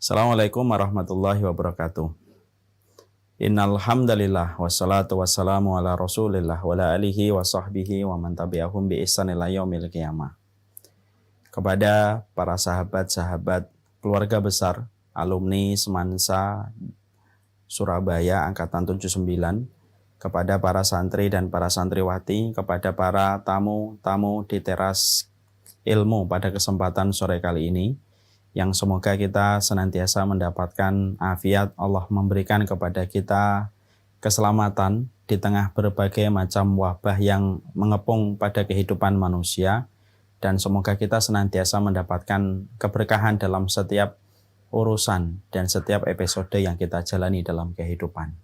Assalamualaikum warahmatullahi wabarakatuh. Innal hamdalillah wassalatu wassalamu ala Rasulillah wa ala alihi wa sahbihi wa man tabi'ahum bi ihsan ila yaumil qiyamah. Kepada para sahabat-sahabat keluarga besar alumni Semansa Surabaya angkatan 79, kepada para santri dan para santriwati, kepada para tamu-tamu di teras ilmu pada kesempatan sore kali ini, yang semoga kita senantiasa mendapatkan afiat, Allah memberikan kepada kita keselamatan di tengah berbagai macam wabah yang mengepung pada kehidupan manusia, dan semoga kita senantiasa mendapatkan keberkahan dalam setiap urusan dan setiap episode yang kita jalani dalam kehidupan.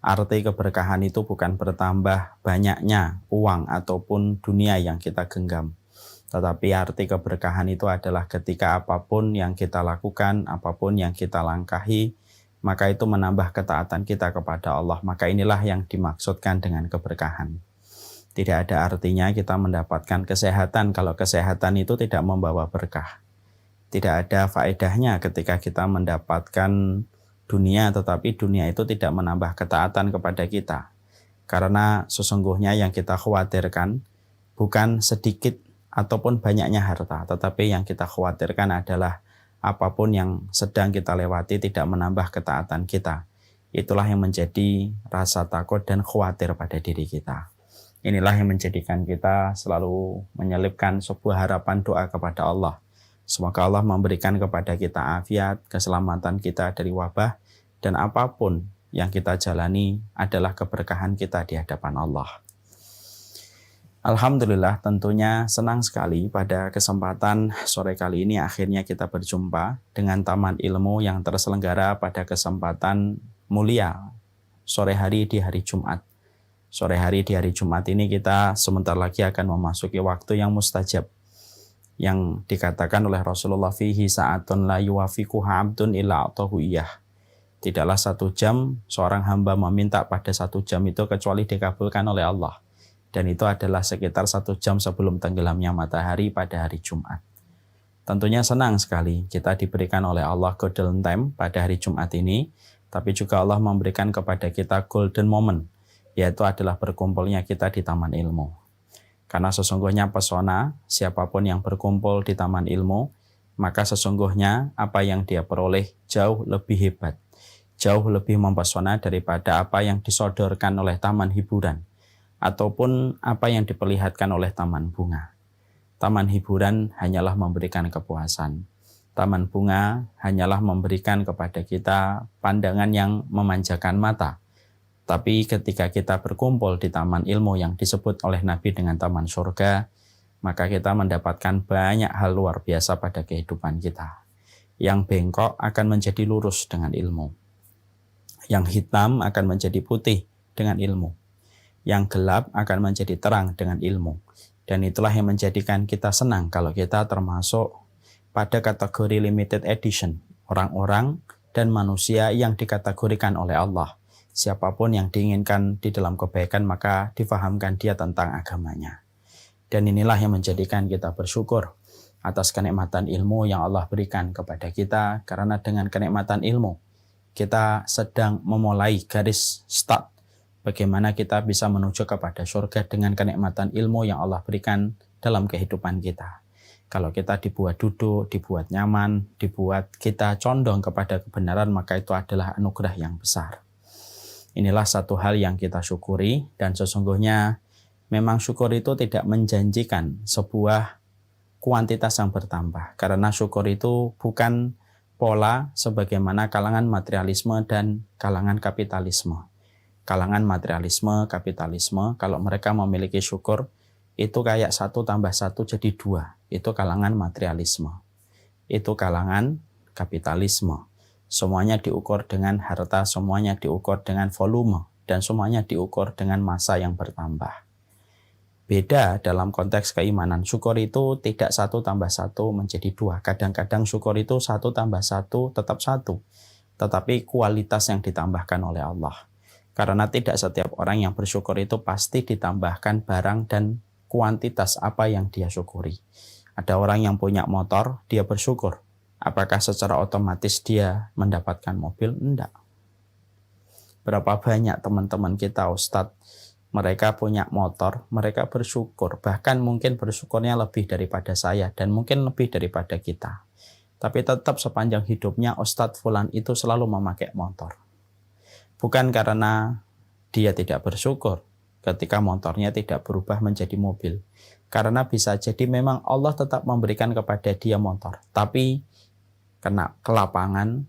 Arti keberkahan itu bukan bertambah banyaknya uang ataupun dunia yang kita genggam, tetapi arti keberkahan itu adalah ketika apapun yang kita lakukan, apapun yang kita langkahi, maka itu menambah ketaatan kita kepada Allah. Maka inilah yang dimaksudkan dengan keberkahan. Tidak ada artinya kita mendapatkan kesehatan kalau kesehatan itu tidak membawa berkah. Tidak ada faedahnya ketika kita mendapatkan dunia, tetapi dunia itu tidak menambah ketaatan kepada kita. Karena sesungguhnya yang kita khawatirkan bukan sedikit ataupun banyaknya harta, tetapi yang kita khawatirkan adalah apapun yang sedang kita lewati tidak menambah ketaatan kita. Itulah yang menjadi rasa takut dan khawatir pada diri kita. Inilah yang menjadikan kita selalu menyelipkan sebuah harapan doa kepada Allah. Semoga Allah memberikan kepada kita afiat, keselamatan kita dari wabah, dan apapun yang kita jalani adalah keberkahan kita di hadapan Allah. Alhamdulillah, tentunya senang sekali pada kesempatan sore kali ini akhirnya kita berjumpa dengan Taman Ilmu yang terselenggara pada kesempatan mulia sore hari di hari Jumat. Sore hari di hari Jumat ini kita sebentar lagi akan memasuki waktu yang mustajab, yang dikatakan oleh Rasulullah, fihi sa'atun la yuwafiquha 'abdun illa a'tahu iyah. Tidaklah 1 jam seorang hamba meminta pada 1 jam itu kecuali dikabulkan oleh Allah. Dan itu adalah sekitar 1 jam sebelum tenggelamnya matahari pada hari Jumat. Tentunya senang sekali kita diberikan oleh Allah golden time pada hari Jumat ini, tapi juga Allah memberikan kepada kita golden moment, yaitu adalah berkumpulnya kita di Taman Ilmu. Karena sesungguhnya pesona siapapun yang berkumpul di Taman Ilmu, maka sesungguhnya apa yang dia peroleh jauh lebih hebat, jauh lebih mempesona daripada apa yang disodorkan oleh taman hiburan ataupun apa yang diperlihatkan oleh taman bunga. Taman hiburan hanyalah memberikan kepuasan. Taman bunga hanyalah memberikan kepada kita pandangan yang memanjakan mata. Tapi ketika kita berkumpul di taman ilmu yang disebut oleh Nabi dengan taman surga, maka kita mendapatkan banyak hal luar biasa pada kehidupan kita. Yang bengkok akan menjadi lurus dengan ilmu. Yang hitam akan menjadi putih dengan ilmu. Yang gelap akan menjadi terang dengan ilmu. Dan itulah yang menjadikan kita senang kalau kita termasuk pada kategori limited edition, orang-orang dan manusia yang dikategorikan oleh Allah. Siapapun yang diinginkan di dalam kebaikan, maka difahamkan dia tentang agamanya. Dan inilah yang menjadikan kita bersyukur atas kenikmatan ilmu yang Allah berikan kepada kita, karena dengan kenikmatan ilmu kita sedang memulai garis start bagaimana kita bisa menuju kepada surga dengan kenikmatan ilmu yang Allah berikan dalam kehidupan kita. Kalau kita dibuat duduk, dibuat nyaman, dibuat kita condong kepada kebenaran, maka itu adalah anugerah yang besar. Inilah satu hal yang kita syukuri, dan sesungguhnya memang syukur itu tidak menjanjikan sebuah kuantitas yang bertambah. Karena syukur itu bukan pola sebagaimana kalangan materialisme dan kalangan kapitalisme. Kalangan materialisme, kapitalisme, kalau mereka memiliki syukur, itu kayak 1 tambah 1 jadi 2. Itu kalangan materialisme. Itu kalangan kapitalisme. Semuanya diukur dengan harta, semuanya diukur dengan volume, dan semuanya diukur dengan massa yang bertambah. Beda dalam konteks keimanan. Syukur itu tidak 1 tambah 1 menjadi 2. Kadang-kadang syukur itu 1 tambah 1 tetap 1. Tetapi kualitas yang ditambahkan oleh Allah. Karena tidak setiap orang yang bersyukur itu pasti ditambahkan barang dan kuantitas apa yang dia syukuri. Ada orang yang punya motor, dia bersyukur. Apakah secara otomatis dia mendapatkan mobil? Enggak. Berapa banyak teman-teman kita Ustadz, mereka punya motor, mereka bersyukur, bahkan mungkin bersyukurnya lebih daripada saya dan mungkin lebih daripada kita. Tapi tetap sepanjang hidupnya Ustadz Fulan itu selalu memakai motor. Bukan karena dia tidak bersyukur ketika motornya tidak berubah menjadi mobil. Karena bisa jadi memang Allah tetap memberikan kepada dia motor. Tapi kena kelapangan,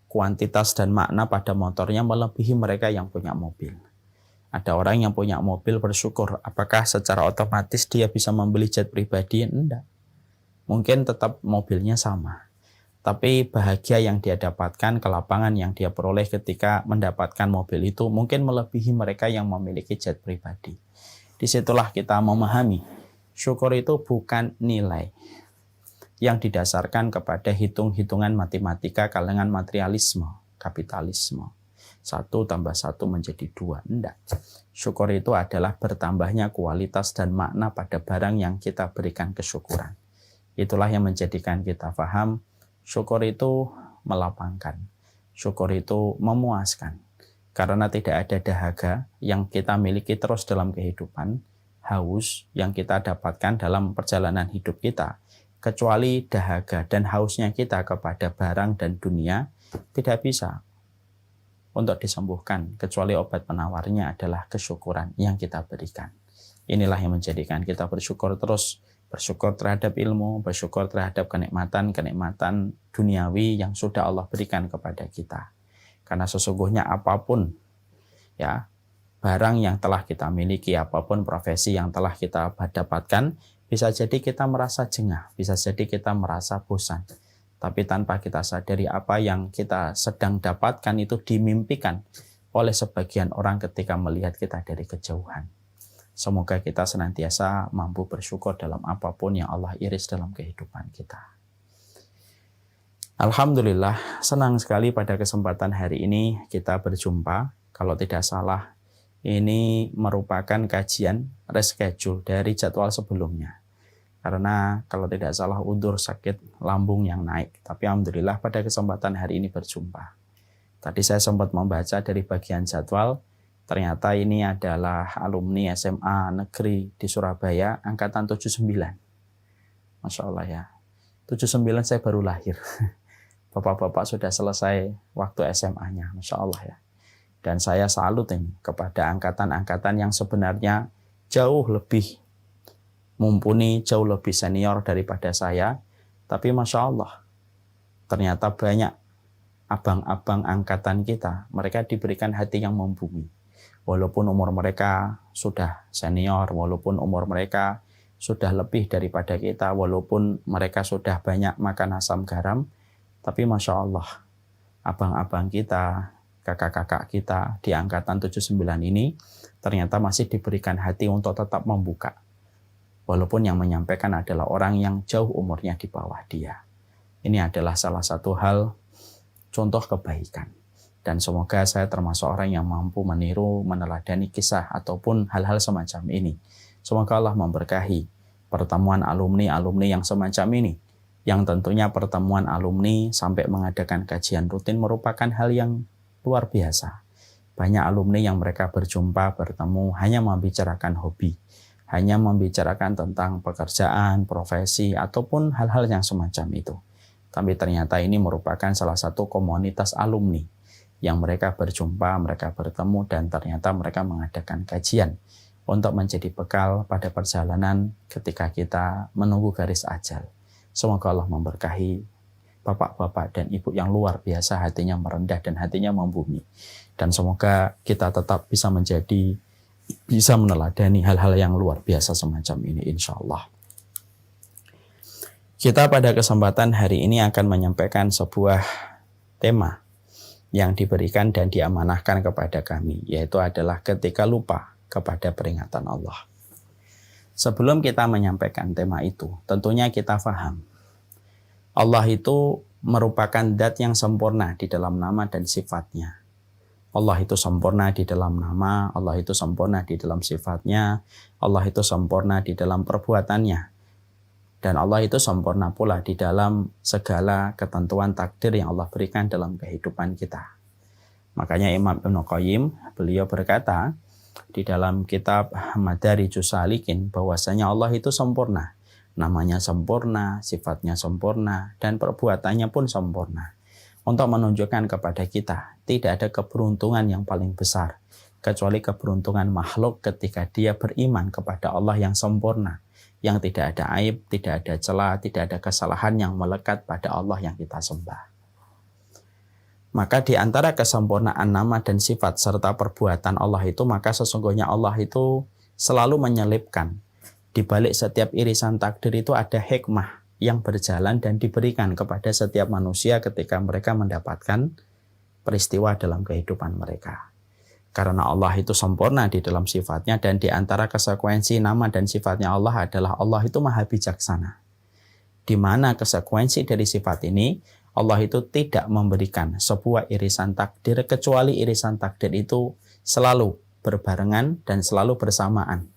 kuantitas dan makna pada motornya melebihi mereka yang punya mobil. Ada orang yang punya mobil bersyukur, apakah secara otomatis dia bisa membeli jet pribadi? Enggak. Mungkin tetap mobilnya sama. Tapi bahagia yang dia dapatkan, kelapangan yang dia peroleh ketika mendapatkan mobil itu mungkin melebihi mereka yang memiliki jet pribadi. Disitulah kita memahami, syukur itu bukan nilai yang didasarkan kepada hitung-hitungan matematika kalangan materialisme, kapitalisme. 1 tambah 1 menjadi 2. Enggak. Syukur itu adalah bertambahnya kualitas dan makna pada barang yang kita berikan kesyukuran. Itulah yang menjadikan kita paham, syukur itu melapangkan. Syukur itu memuaskan. Karena tidak ada dahaga yang kita miliki terus dalam kehidupan, haus yang kita dapatkan dalam perjalanan hidup kita, kecuali dahaga dan hausnya kita kepada barang dan dunia tidak bisa untuk disembuhkan, kecuali obat penawarnya adalah kesyukuran yang kita berikan. Inilah yang menjadikan kita bersyukur terus, bersyukur terhadap ilmu, bersyukur terhadap kenikmatan duniawi yang sudah Allah berikan kepada kita. Karena sesungguhnya apapun ya barang yang telah kita miliki, apapun profesi yang telah kita dapatkan, bisa jadi kita merasa jengah, bisa jadi kita merasa bosan. Tapi tanpa kita sadari apa yang kita sedang dapatkan itu dimimpikan oleh sebagian orang ketika melihat kita dari kejauhan. Semoga kita senantiasa mampu bersyukur dalam apapun yang Allah iris dalam kehidupan kita. Alhamdulillah, senang sekali pada kesempatan hari ini kita berjumpa. Kalau tidak salah, ini merupakan kajian reschedule dari jadwal sebelumnya. Karena kalau tidak salah udzur sakit lambung yang naik. Tapi alhamdulillah pada kesempatan hari ini berjumpa. Tadi saya sempat membaca dari bagian jadwal, ternyata ini adalah alumni SMA Negeri di Surabaya, angkatan 79. Masya Allah ya. 79 saya baru lahir. Bapak-bapak sudah selesai waktu SMA-nya. Masya Allah ya. Dan saya salut ini kepada angkatan-angkatan yang sebenarnya jauh lebih mumpuni, jauh lebih senior daripada saya. Tapi Masya Allah, ternyata banyak abang-abang angkatan kita, mereka diberikan hati yang membumi. Walaupun umur mereka sudah senior, walaupun umur mereka sudah lebih daripada kita, walaupun mereka sudah banyak makan asam garam, tapi Masya Allah, abang-abang kita, kakak-kakak kita di angkatan 79 ini ternyata masih diberikan hati untuk tetap membuka. Walaupun yang menyampaikan adalah orang yang jauh umurnya di bawah dia. Ini adalah salah satu hal contoh kebaikan. Dan semoga saya termasuk orang yang mampu meniru, meneladani kisah ataupun hal-hal semacam ini. Semoga Allah memberkahi pertemuan alumni-alumni yang semacam ini. Yang tentunya pertemuan alumni sampai mengadakan kajian rutin merupakan hal yang luar biasa. Banyak alumni yang mereka berjumpa, bertemu, hanya membicarakan hobi. Hanya membicarakan tentang pekerjaan, profesi, ataupun hal-hal yang semacam itu. Tapi ternyata ini merupakan salah satu komunitas alumni yang mereka berjumpa, mereka bertemu, dan ternyata mereka mengadakan kajian untuk menjadi bekal pada perjalanan ketika kita menunggu garis ajal. Semoga Allah memberkahi bapak-bapak dan ibu yang luar biasa, hatinya merendah dan hatinya membumi. Dan semoga kita tetap bisa meneladani hal-hal yang luar biasa semacam ini, insya Allah. Kita pada kesempatan hari ini akan menyampaikan sebuah tema yang diberikan dan diamanahkan kepada kami, yaitu adalah ketika lupa kepada peringatan Allah. Sebelum kita menyampaikan tema itu, tentunya kita paham Allah itu merupakan zat yang sempurna di dalam nama dan sifatnya. Allah itu sempurna di dalam nama, Allah itu sempurna di dalam sifatnya, Allah itu sempurna di dalam perbuatannya. Dan Allah itu sempurna pula di dalam segala ketentuan takdir yang Allah berikan dalam kehidupan kita. Makanya Imam Ibnu Qayyim beliau berkata di dalam kitab Madarijus Salikin bahwasanya Allah itu sempurna. Namanya sempurna, sifatnya sempurna, dan perbuatannya pun sempurna. Untuk menunjukkan kepada kita tidak ada keberuntungan yang paling besar kecuali keberuntungan makhluk ketika dia beriman kepada Allah yang sempurna, yang tidak ada aib, tidak ada celah, tidak ada kesalahan yang melekat pada Allah yang kita sembah. Maka di antara kesempurnaan nama dan sifat serta perbuatan Allah itu, maka sesungguhnya Allah itu selalu menyelipkan di balik setiap irisan takdir itu ada hikmah yang berjalan dan diberikan kepada setiap manusia ketika mereka mendapatkan peristiwa dalam kehidupan mereka. Karena Allah itu sempurna di dalam sifatnya, dan di antara konsekuensi nama dan sifatnya Allah adalah Allah itu maha bijaksana. Di mana konsekuensi dari sifat ini, Allah itu tidak memberikan sebuah irisan takdir kecuali irisan takdir itu selalu berbarengan dan selalu bersamaan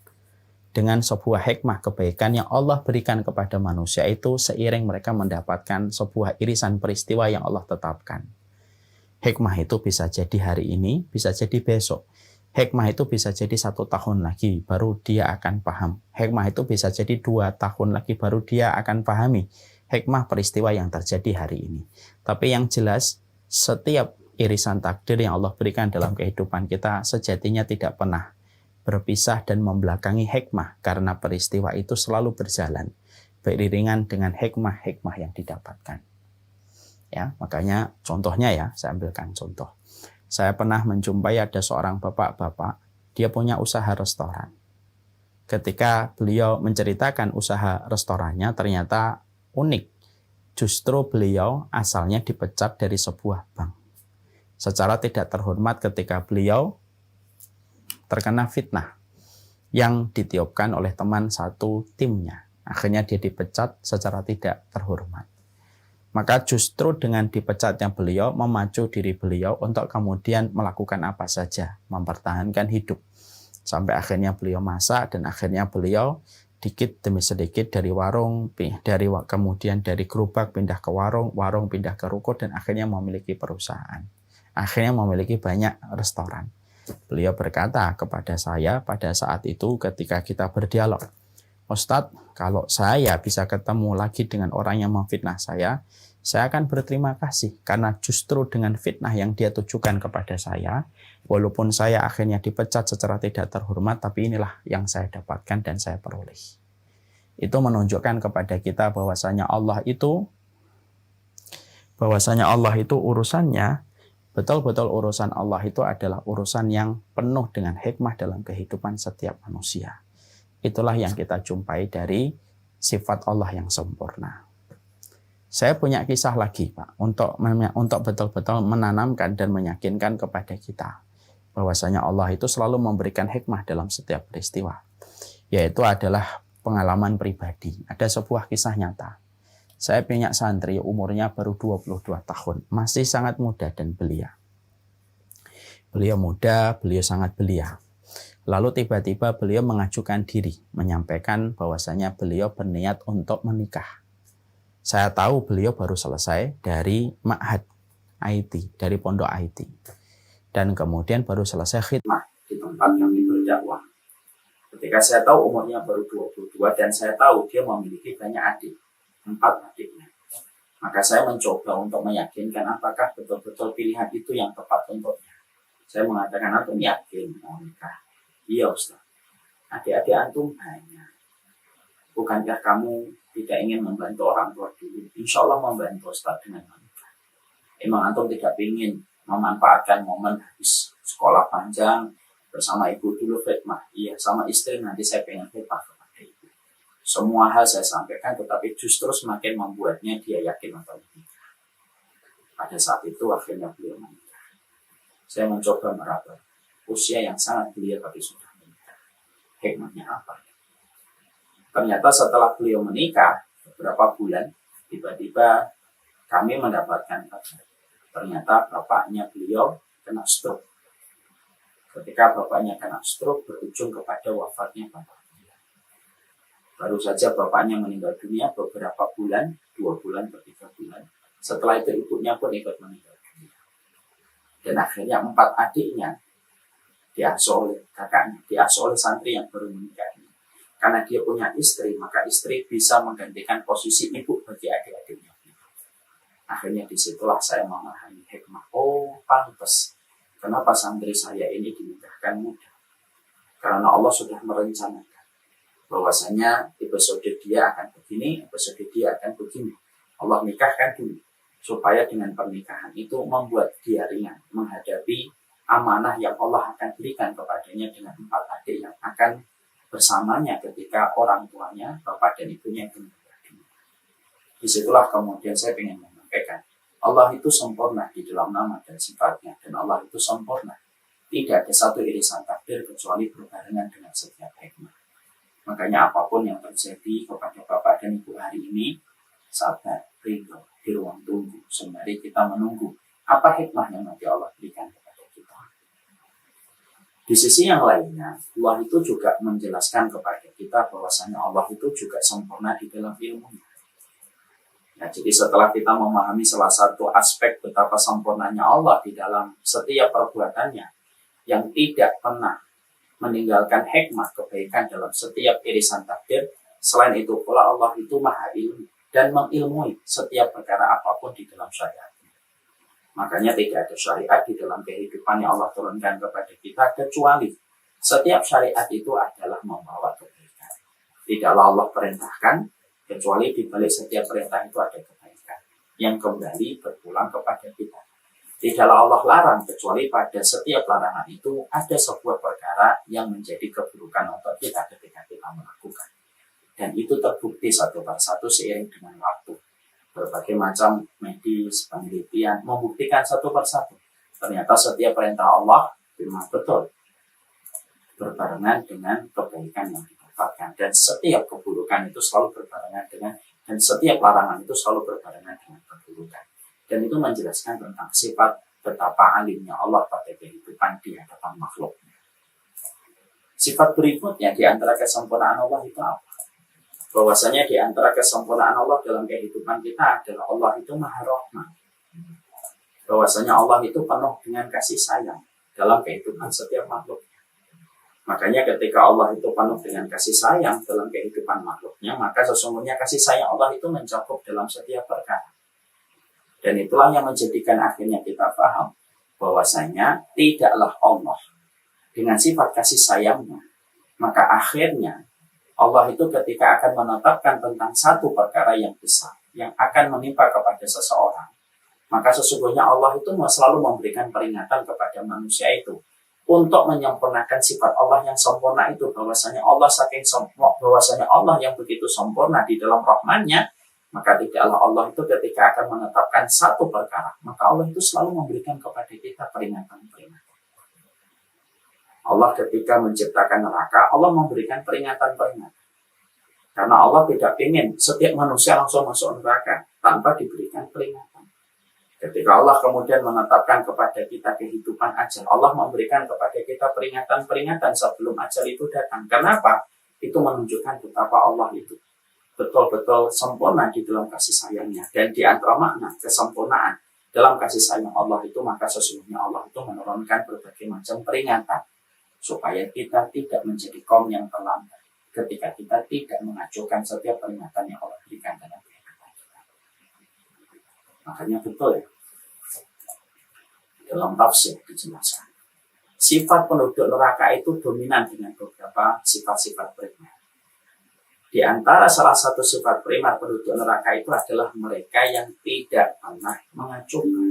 dengan sebuah hikmah kebaikan yang Allah berikan kepada manusia itu seiring mereka mendapatkan sebuah irisan peristiwa yang Allah tetapkan. Hikmah itu bisa jadi hari ini, bisa jadi besok. Hikmah itu bisa jadi 1 tahun lagi, baru dia akan paham. Hikmah itu bisa jadi 2 tahun lagi, baru dia akan pahami hikmah peristiwa yang terjadi hari ini. Tapi yang jelas, setiap irisan takdir yang Allah berikan dalam kehidupan kita sejatinya tidak pernah berpisah dan membelakangi hikmah, karena peristiwa itu selalu berjalan beriringan dengan hikmah-hikmah yang didapatkan. Ya, makanya contohnya ya, saya ambilkan contoh. Saya pernah menjumpai ada seorang bapak-bapak, dia punya usaha restoran. Ketika beliau menceritakan usaha restorannya, ternyata unik. Justru beliau asalnya dipecat dari sebuah bank. Secara tidak terhormat ketika beliau terkena fitnah yang ditiupkan oleh teman satu timnya. Akhirnya dia dipecat secara tidak terhormat. Maka justru dengan dipecatnya beliau memacu diri beliau untuk kemudian melakukan apa saja, mempertahankan hidup. Sampai akhirnya beliau masak, dan akhirnya beliau dikit demi sedikit dari warung, kemudian dari gerobak pindah ke warung, warung pindah ke ruko, dan akhirnya memiliki perusahaan. Akhirnya memiliki banyak restoran. Beliau berkata kepada saya pada saat itu ketika kita berdialog, Ustadz, kalau saya bisa ketemu lagi dengan orang yang memfitnah saya akan berterima kasih, karena justru dengan fitnah yang dia tujukan kepada saya, walaupun saya akhirnya dipecat secara tidak terhormat, tapi inilah yang saya dapatkan dan saya peroleh. Itu menunjukkan kepada kita bahwasanya Allah itu urusannya, betul-betul urusan Allah itu adalah urusan yang penuh dengan hikmah dalam kehidupan setiap manusia. Itulah yang kita jumpai dari sifat Allah yang sempurna. Saya punya kisah lagi, Pak, untuk betul-betul menanamkan dan meyakinkan kepada kita bahwasanya Allah itu selalu memberikan hikmah dalam setiap peristiwa. Yaitu adalah pengalaman pribadi. Ada sebuah kisah nyata. Saya punya santri umurnya baru 22 tahun, masih sangat muda dan belia. Beliau muda, beliau sangat belia. Lalu tiba-tiba beliau mengajukan diri, menyampaikan bahwasanya beliau berniat untuk menikah. Saya tahu beliau baru selesai dari ma'had IT, dari pondok IT. Dan kemudian baru selesai khidmah di tempat kami berdakwah. Ketika saya tahu umurnya baru 22 dan saya tahu dia memiliki banyak adik, 4 adiknya. Maka saya mencoba untuk meyakinkan apakah betul-betul pilihan itu yang tepat untuknya. Saya mengatakan, antum yakin mau nikah? Iya Ustaz. Adik-adik antum banyak. Bukankah kamu tidak ingin membantu orang tua dulu? Insya Allah membantu Ustaz dengan menikah. Emang antum tidak ingin memanfaatkan momen habis sekolah panjang bersama ibu dulu khidmah? Iya, sama istri nanti saya pengen khidmah kepada ibu. Semua hal saya sampaikan, tetapi justru semakin membuatnya dia yakin untuk menikah. Pada saat itu akhirnya beliau menikah. Saya mencoba meraba usia yang sangat belia tapi sudah menikah. Hikmahnya apa? Ternyata setelah beliau menikah beberapa bulan, tiba-tiba kami mendapatkan kabar. Ternyata bapaknya beliau kena stroke. Ketika bapaknya kena stroke, berujung kepada wafatnya bapaknya. Baru saja bapaknya meninggal dunia beberapa bulan, 2 bulan atau 3 bulan. Setelah itu ibunya pun ikut meninggal dunia. Dan akhirnya 4 adiknya diasuh oleh kakaknya, diasuh oleh santri yang baru menikah ini. Karena dia punya istri, maka istri bisa menggantikan posisi ibu bagi adik-adiknya. Akhirnya disitulah saya memahami hikmah. Oh, pantas. Kenapa santri saya ini dinikahkan muda? Karena Allah sudah merencanakan bahwasanya episode dia akan begini, episode dia akan begini. Allah nikahkan dulu supaya dengan pernikahan itu membuat dia ringan menghadapi amanah yang Allah akan berikan kepadanya dengan 4 adik yang akan bersamanya ketika orang tuanya, bapak dan ibunya itu meninggal dunia. Disitulah kemudian saya ingin menyampaikan, Allah itu sempurna di dalam nama dan sifatnya, dan Allah itu sempurna. Tidak ada satu irisan takdir kecuali berbarengan dengan setiap hikmah. Makanya apapun yang terjadi kepada bapak dan ibu hari ini, sabar, ridho, di ruang tunggu, sembari kita menunggu apa hikmah yang nanti Allah berikan kepada kita. Di sisi yang lainnya, Allah itu juga menjelaskan kepada kita bahwasanya Allah itu juga sempurna di dalam ilmunya. Nah, jadi setelah kita memahami salah satu aspek betapa sempurnanya Allah di dalam setiap perbuatannya, yang tidak pernah meninggalkan hikmah kebaikan dalam setiap irisan takdir, selain itu pula Allah itu maha ilmu dan mengilmui setiap perkara apapun di dalam syariat. Makanya tidak ada syariat di dalam kehidupan yang Allah turunkan kepada kita kecuali setiap syariat itu adalah membawa kebaikan. Tidaklah Allah perintahkan kecuali di balik setiap perintah itu ada kebaikan yang kembali berpulang kepada kita. Tidaklah Allah larang kecuali pada setiap larangan itu ada sebuah perkara yang menjadi keburukan untuk kita ketika kita melakukan. Dan itu terbukti satu persatu seiring dengan waktu. Berbagai macam medis, penelitian membuktikan satu persatu. Ternyata setiap perintah Allah memang betul berbarengan dengan kebaikan yang didapatkan. Dan setiap keburukan itu selalu berbarengan dengan, dan setiap larangan itu selalu berbarengan dengan keburukan. Dan itu menjelaskan tentang sifat betapa alimnya Allah pada kehidupan di hadapan makhluknya. Sifat berikutnya di antara kesempurnaan Allah itu apa? Bahwasanya di antara kesempurnaan Allah dalam kehidupan kita adalah Allah itu Maha Rahman. Bahwasanya Allah itu penuh dengan kasih sayang dalam kehidupan setiap makhluknya. Makanya ketika Allah itu penuh dengan kasih sayang dalam kehidupan makhluknya, maka sesungguhnya kasih sayang Allah itu mencakup dalam setiap perkara. Dan itulah yang menjadikan akhirnya kita paham bahwasanya tidaklah Allah dengan sifat kasih sayangnya, maka akhirnya Allah itu ketika akan menetapkan tentang satu perkara yang besar yang akan menimpa kepada seseorang, maka sesungguhnya Allah itu selalu memberikan peringatan kepada manusia itu untuk menyempurnakan sifat Allah yang sempurna itu, bahwasanya Allah saking sempurna, bahwasanya Allah yang begitu sempurna di dalam rahmannya, maka tidaklah Allah itu ketika akan menetapkan satu perkara, maka Allah itu selalu memberikan kepada kita peringatan-peringatan. Allah ketika menciptakan neraka, Allah memberikan peringatan-peringatan. Karena Allah tidak ingin setiap manusia langsung masuk neraka tanpa diberikan peringatan. Ketika Allah kemudian menetapkan kepada kita kehidupan ajal, Allah memberikan kepada kita peringatan-peringatan sebelum ajal itu datang. Kenapa? Itu menunjukkan betapa Allah itu betul-betul sempurna di dalam kasih sayangnya. Dan di antara makna kesempurnaan dalam kasih sayang Allah itu, maka sesungguhnya Allah itu menurunkan berbagai macam peringatan supaya kita tidak menjadi kaum yang terlambat ketika kita tidak mengacuhkan setiap peringatan yang Allah berikan dalam kehidupan kita. Makanya betul ya, dalam tafsir dijelaskan sifat penduduk neraka itu dominan dengan beberapa sifat-sifat primer. Di antara salah satu sifat primer penduduk neraka itu adalah mereka yang tidak pernah mengacuhkan,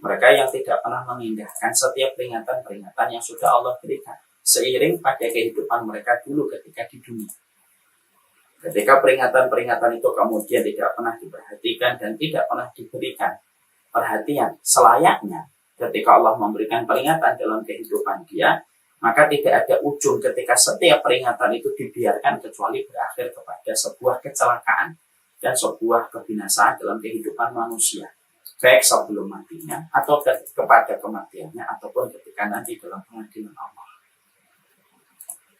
mereka yang tidak pernah mengindahkan setiap peringatan-peringatan yang sudah Allah berikan seiring pada kehidupan mereka dulu ketika di dunia. Ketika peringatan-peringatan itu kemudian tidak pernah diperhatikan dan tidak pernah diberikan perhatian selayaknya ketika Allah memberikan peringatan dalam kehidupan dia, maka tidak ada ujung ketika setiap peringatan itu dibiarkan kecuali berakhir kepada sebuah kecelakaan dan sebuah kebinasaan dalam kehidupan manusia, baik sebelum matinya atau kepada kematiannya ataupun ketika nanti dalam pengadilan Allah.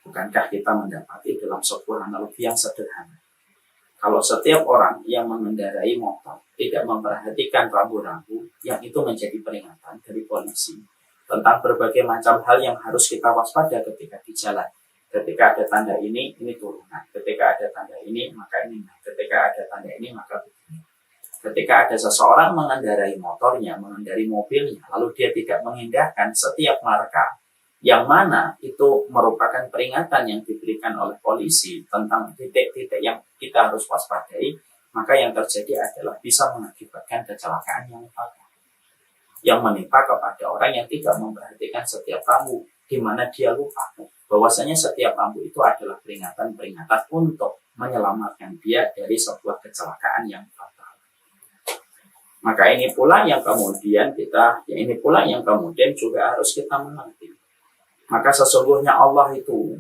Bukankah kita mendapati dalam sebuah analogi yang sederhana? Kalau setiap orang yang mengendarai motor tidak memperhatikan rambu-rambu, yang itu menjadi peringatan dari polisi tentang berbagai macam hal yang harus kita waspada ketika di jalan. Ketika ada tanda ini turunan. Ketika ada tanda ini, maka ini. Ketika ada tanda ini, maka begini. Ketika ada seseorang mengendarai motornya, mengendarai mobilnya, lalu dia tidak mengindahkan setiap marka, yang mana itu merupakan peringatan yang diberikan oleh polisi tentang titik-titik yang kita harus waspadai, maka yang terjadi adalah bisa mengakibatkan kecelakaan yang fatal, yang menimpa kepada orang yang tidak memperhatikan setiap rambu, di mana dia lupa bahwasanya setiap rambu itu adalah peringatan-peringatan untuk menyelamatkan dia dari sebuah kecelakaan yang fatal. Maka ini pula yang kemudian juga harus kita mengerti. Maka sesungguhnya Allah itu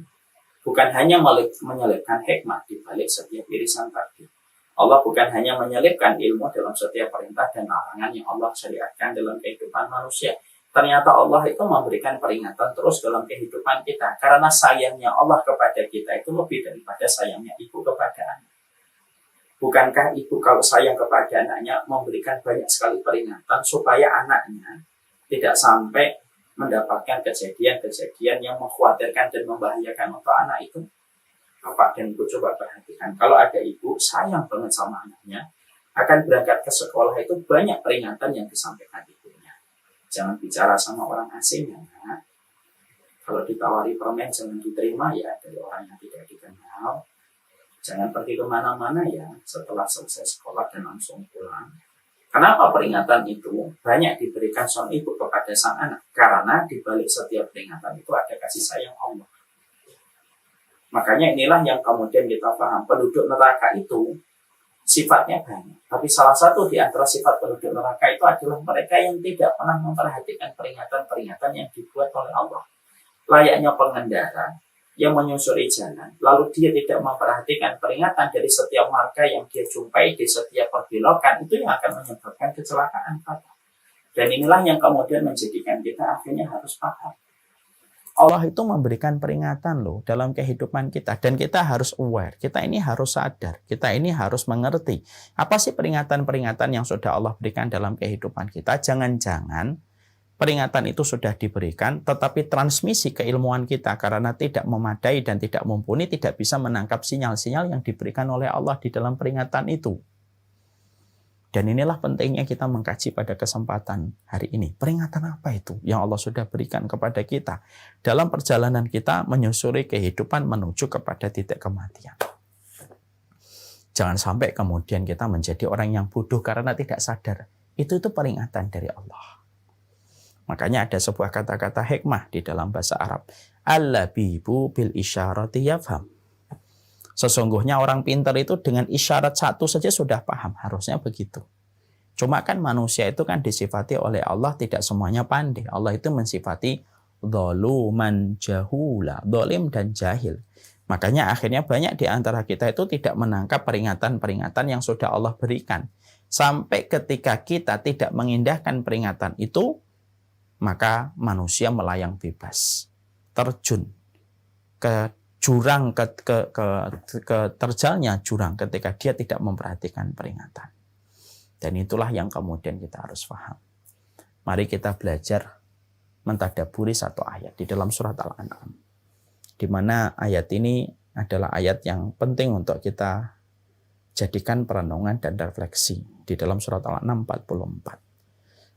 bukan hanya menyelipkan hikmah di balik setiap irisan takdir. Allah bukan hanya menyelipkan ilmu dalam setiap perintah dan larangan yang Allah syariatkan dalam kehidupan manusia. Ternyata Allah itu memberikan peringatan terus dalam kehidupan kita. Karena sayangnya Allah kepada kita itu lebih daripada sayangnya ibu kepada anak. Bukankah ibu kalau sayang kepada anaknya memberikan banyak sekali peringatan supaya anaknya tidak sampai mendapatkan kejadian-kejadian yang mengkhawatirkan dan membahayakan untuk anak itu? Bapak dan Ibu coba perhatikan. Kalau ada ibu sayang banget sama anaknya, akan berangkat ke sekolah itu banyak peringatan yang disampaikan ibunya. Jangan bicara sama orang asing ya. Kalau ditawari permen jangan diterima ya dari orang yang tidak dikenal. Jangan pergi kemana-mana ya setelah selesai sekolah dan langsung pulang. Kenapa peringatan itu banyak diberikan sang ibu kepada sang anak? Karena di balik setiap peringatan itu ada kasih sayang Allah. Makanya inilah yang kemudian kita paham. Penduduk neraka itu sifatnya banyak. Tapi salah satu di antara sifat penduduk neraka itu adalah mereka yang tidak pernah memperhatikan peringatan-peringatan yang dibuat oleh Allah. Layaknya pengendara yang menyusuri jalan, lalu dia tidak memperhatikan peringatan dari setiap marka yang dia jumpai di setiap perbelokan, itu yang akan menyebabkan kecelakaan fatal. Dan inilah yang kemudian menjadikan kita akhirnya harus paham. Allah itu memberikan peringatan loh dalam kehidupan kita, dan kita harus aware, kita ini harus sadar, kita ini harus mengerti apa sih peringatan-peringatan yang sudah Allah berikan dalam kehidupan kita. Jangan-jangan peringatan itu sudah diberikan, tetapi transmisi keilmuan kita karena tidak memadai dan tidak mumpuni, tidak bisa menangkap sinyal-sinyal yang diberikan oleh Allah di dalam peringatan itu. Dan inilah pentingnya kita mengkaji pada kesempatan hari ini. Peringatan apa itu yang Allah sudah berikan kepada kita dalam perjalanan kita menyusuri kehidupan menuju kepada titik kematian. Jangan sampai kemudian kita menjadi orang yang bodoh karena tidak sadar. Itu peringatan dari Allah. Makanya ada sebuah kata-kata hikmah di dalam bahasa Arab. Al-labibu bil isyarati yafham. Sesungguhnya orang pintar itu dengan isyarat satu saja sudah paham. Harusnya begitu. Cuma kan manusia itu kan disifati oleh Allah tidak semuanya pandai. Allah itu mensifati dhaluman jahula. Dhalim dan jahil. Makanya akhirnya banyak di antara kita itu tidak menangkap peringatan-peringatan yang sudah Allah berikan. Sampai ketika kita tidak mengindahkan peringatan itu, maka manusia melayang bebas, terjun ke jurang, ke terjalnya jurang ketika dia tidak memperhatikan peringatan. Dan itulah yang kemudian kita harus paham. Mari kita belajar mentadaburi satu ayat di dalam surat Al-An'am, di mana ayat ini adalah ayat yang penting untuk kita jadikan perenungan dan refleksi di dalam surat Al-An'am 44.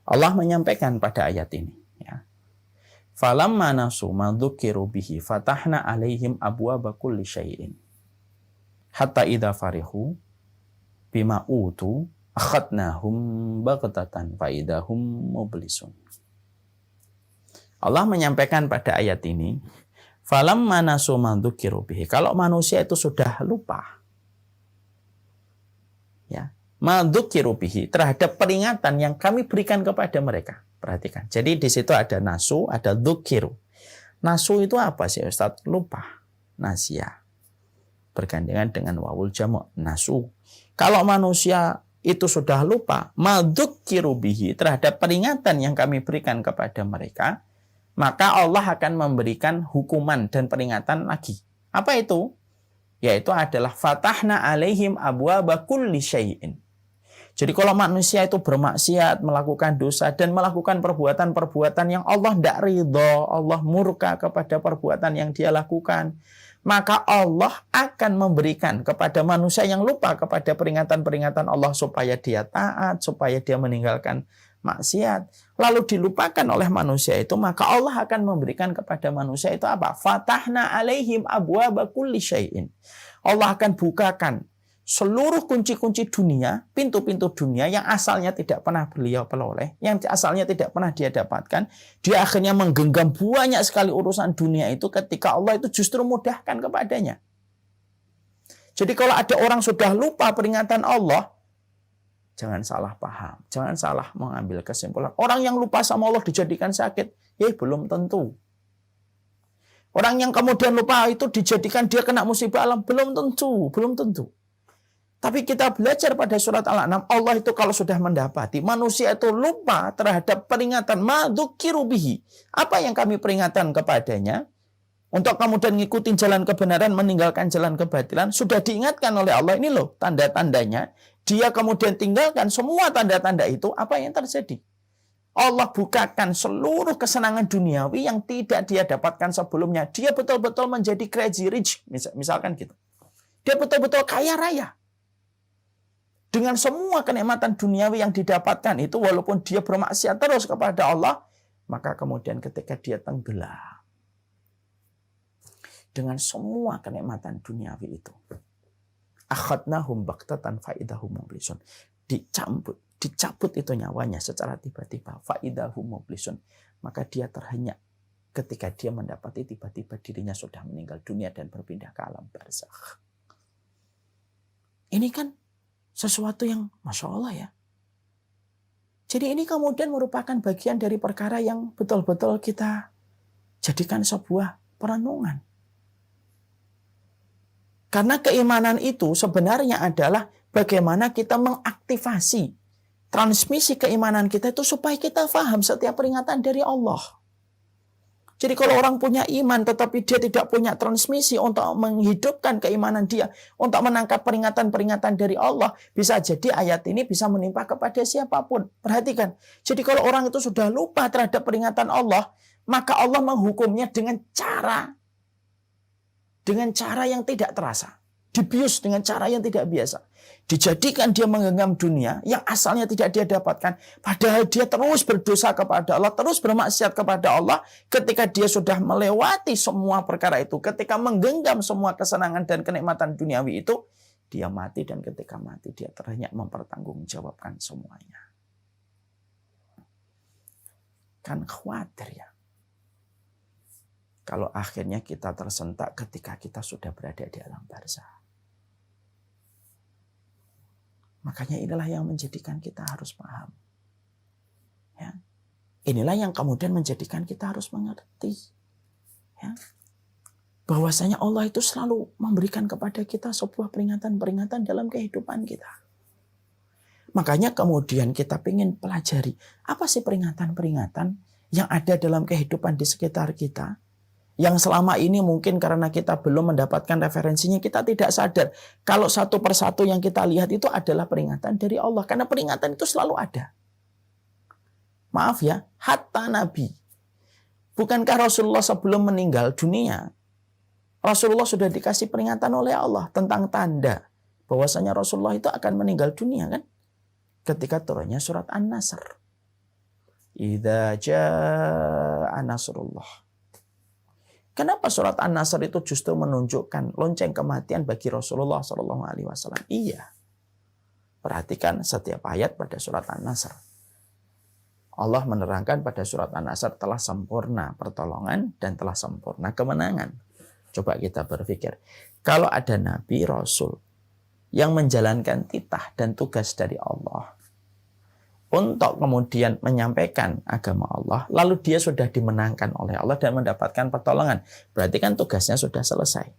Allah menyampaikan pada ayat ini, ya. Falamma nasu ma dzukiru bihi fatahna alaihim abwaaba kulli syai'in hatta idza farihu bima utu akhadnahum baghtatan fa idahum mublisun. Allah menyampaikan pada ayat ini, falamma nasu ma dzukiru bihi, kalau manusia itu sudah lupa, ya, madzukiru bihi, terhadap peringatan yang kami berikan kepada mereka. Perhatikan. Jadi di situ ada nasu, ada dzukiru. Nasu itu apa sih Ustaz? Lupa. Nasya. Bergandengan dengan wawul jamu. Nasu. Kalau manusia itu sudah lupa, madzukiru bihi, terhadap peringatan yang kami berikan kepada mereka, maka Allah akan memberikan hukuman dan peringatan lagi. Apa itu? Yaitu adalah fatahna alaihim abwaba kulli syai'in. Jadi kalau manusia itu bermaksiat, melakukan dosa, dan melakukan perbuatan-perbuatan yang Allah tidak ridho, Allah murka kepada perbuatan yang dia lakukan, maka Allah akan memberikan kepada manusia yang lupa kepada peringatan-peringatan Allah supaya dia taat, supaya dia meninggalkan maksiat, lalu dilupakan oleh manusia itu, maka Allah akan memberikan kepada manusia itu apa? Fatahna alaihim abwaba kulli syai'in. Allah akan bukakan seluruh kunci-kunci dunia, pintu-pintu dunia yang asalnya tidak pernah beliau peroleh, yang asalnya tidak pernah dia dapatkan. Dia akhirnya menggenggam banyak sekali urusan dunia itu ketika Allah itu justru mudahkan kepadanya. Jadi kalau ada orang sudah lupa peringatan Allah, jangan salah paham, jangan salah mengambil kesimpulan. Orang yang lupa sama Allah dijadikan sakit, belum tentu. Orang yang kemudian lupa itu dijadikan dia kena musibah alam, belum tentu. Tapi kita belajar pada surat Al-An'am, Allah itu kalau sudah mendapati manusia itu lupa terhadap peringatan madzukiru bihi, apa yang kami peringatan kepadanya, untuk kemudian ngikutin jalan kebenaran, meninggalkan jalan kebatilan, sudah diingatkan oleh Allah, ini loh tanda-tandanya, dia kemudian tinggalkan semua tanda-tanda itu, apa yang terjadi? Allah bukakan seluruh kesenangan duniawi yang tidak dia dapatkan sebelumnya. Dia betul-betul menjadi crazy rich, misalkan gitu. Dia betul-betul kaya raya. Dengan semua kenikmatan duniawi yang didapatkan itu, walaupun dia bermaksiat terus kepada Allah, maka kemudian ketika dia tenggelam dengan semua kenikmatan duniawi itu, akhadnahum baktatan faidahum mublisun, dicabut itu nyawanya secara tiba-tiba, faidahum mublisun, maka dia terhenyak ketika dia mendapati tiba-tiba dirinya sudah meninggal dunia dan berpindah ke alam barzakh. Ini kan sesuatu yang Masya Allah ya. Jadi ini kemudian merupakan bagian dari perkara yang betul-betul kita jadikan sebuah perenungan. Karena keimanan itu sebenarnya adalah bagaimana kita mengaktifasi transmisi keimanan kita itu supaya kita paham setiap peringatan dari Allah. Jadi kalau orang punya iman tetapi dia tidak punya transmisi untuk menghidupkan keimanan dia, untuk menangkap peringatan-peringatan dari Allah, bisa jadi ayat ini bisa menimpa kepada siapapun. Perhatikan. Jadi kalau orang itu sudah lupa terhadap peringatan Allah, maka Allah menghukumnya dengan cara yang tidak terasa. Dibius dengan cara yang tidak biasa. Dijadikan dia menggenggam dunia yang asalnya tidak dia dapatkan. Padahal dia terus berdosa kepada Allah, terus bermaksiat kepada Allah. Ketika dia sudah melewati semua perkara itu, ketika menggenggam semua kesenangan dan kenikmatan duniawi itu, dia mati, dan ketika mati dia terhenyak mempertanggungjawabkan semuanya. Kan khawatir ya. Kalau akhirnya kita tersentak ketika kita sudah berada di alam barzakh. Makanya inilah yang menjadikan kita harus paham. Ya. Inilah yang kemudian menjadikan kita harus mengerti. Ya. Bahwasanya Allah itu selalu memberikan kepada kita sebuah peringatan-peringatan dalam kehidupan kita. Makanya kemudian kita ingin pelajari, apa sih peringatan-peringatan yang ada dalam kehidupan di sekitar kita, yang selama ini mungkin karena kita belum mendapatkan referensinya, kita tidak sadar kalau satu persatu yang kita lihat itu adalah peringatan dari Allah. Karena peringatan itu selalu ada. Maaf ya, hatta Nabi. Bukankah Rasulullah sebelum meninggal dunia, Rasulullah sudah dikasih peringatan oleh Allah tentang tanda bahwasanya Rasulullah itu akan meninggal dunia kan? Ketika turunnya surat An-Nasr. Idza jaa nasrullah. Kenapa surat An-Nasr itu justru menunjukkan lonceng kematian bagi Rasulullah SAW? Iya. Perhatikan setiap ayat pada surat An-Nasr. Allah menerangkan pada surat An-Nasr telah sempurna pertolongan dan telah sempurna kemenangan. Coba kita berpikir. Kalau ada Nabi, Rasul yang menjalankan titah dan tugas dari Allah untuk kemudian menyampaikan agama Allah, lalu dia sudah dimenangkan oleh Allah dan mendapatkan pertolongan, berarti kan tugasnya sudah selesai.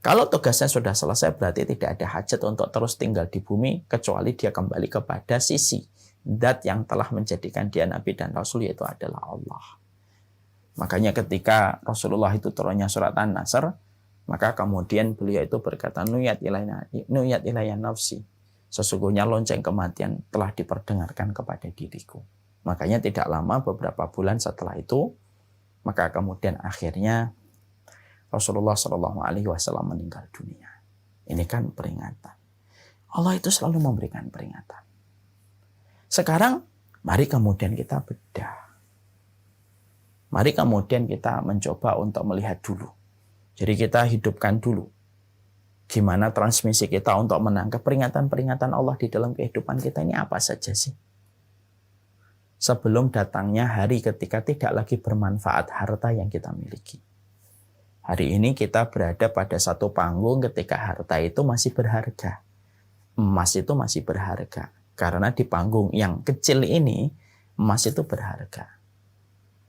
Kalau tugasnya sudah selesai, berarti tidak ada hajat untuk terus tinggal di bumi, kecuali dia kembali kepada sisi zat yang telah menjadikan dia nabi dan rasul, yaitu adalah Allah. Makanya ketika Rasulullah itu turunnya surat An-Nasr, maka kemudian beliau itu berkata, nuyat ilayya nafsi, sesungguhnya lonceng kematian telah diperdengarkan kepada diriku. Makanya tidak lama, beberapa bulan setelah itu, maka kemudian akhirnya Rasulullah SAW meninggal dunia. Ini kan peringatan. Allah itu selalu memberikan peringatan. Sekarang mari kemudian kita bedah. Mari kemudian kita mencoba untuk melihat dulu. Jadi kita hidupkan dulu gimana transmisi kita untuk menangkap peringatan-peringatan Allah di dalam kehidupan kita ini apa saja sih? Sebelum datangnya hari ketika tidak lagi bermanfaat harta yang kita miliki. Hari ini kita berada pada satu panggung ketika harta itu masih berharga. Emas itu masih berharga. Karena di panggung yang kecil ini, emas itu berharga.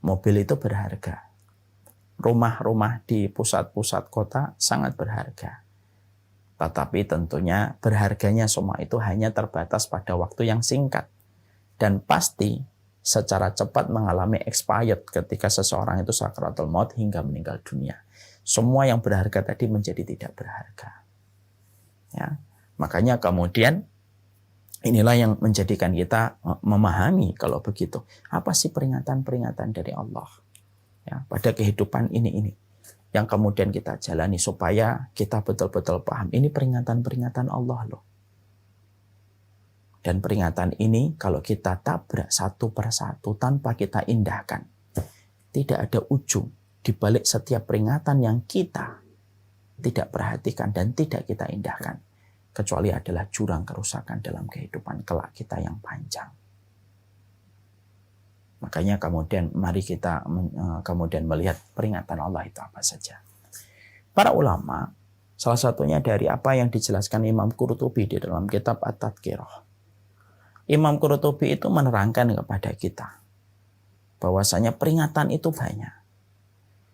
Mobil itu berharga. Rumah-rumah di pusat-pusat kota sangat berharga. Tetapi tentunya berharganya semua itu hanya terbatas pada waktu yang singkat. Dan pasti secara cepat mengalami expired ketika seseorang itu sakaratul maut hingga meninggal dunia. Semua yang berharga tadi menjadi tidak berharga. Ya, makanya kemudian inilah yang menjadikan kita memahami kalau begitu. Apa sih peringatan-peringatan dari Allah? Ya, pada kehidupan ini yang kemudian kita jalani supaya kita betul-betul paham ini peringatan-peringatan Allah loh. Dan peringatan ini kalau kita tabrak satu persatu tanpa kita indahkan, tidak ada ujung di balik setiap peringatan yang kita tidak perhatikan dan tidak kita indahkan, kecuali adalah jurang kerusakan dalam kehidupan kelak kita yang panjang. Makanya kemudian mari kita kemudian melihat peringatan Allah itu apa saja. Para ulama, salah satunya dari apa yang dijelaskan Imam Qurtubi di dalam kitab At-Tadhkirah. Imam Qurtubi itu menerangkan kepada kita bahwasanya peringatan itu banyak.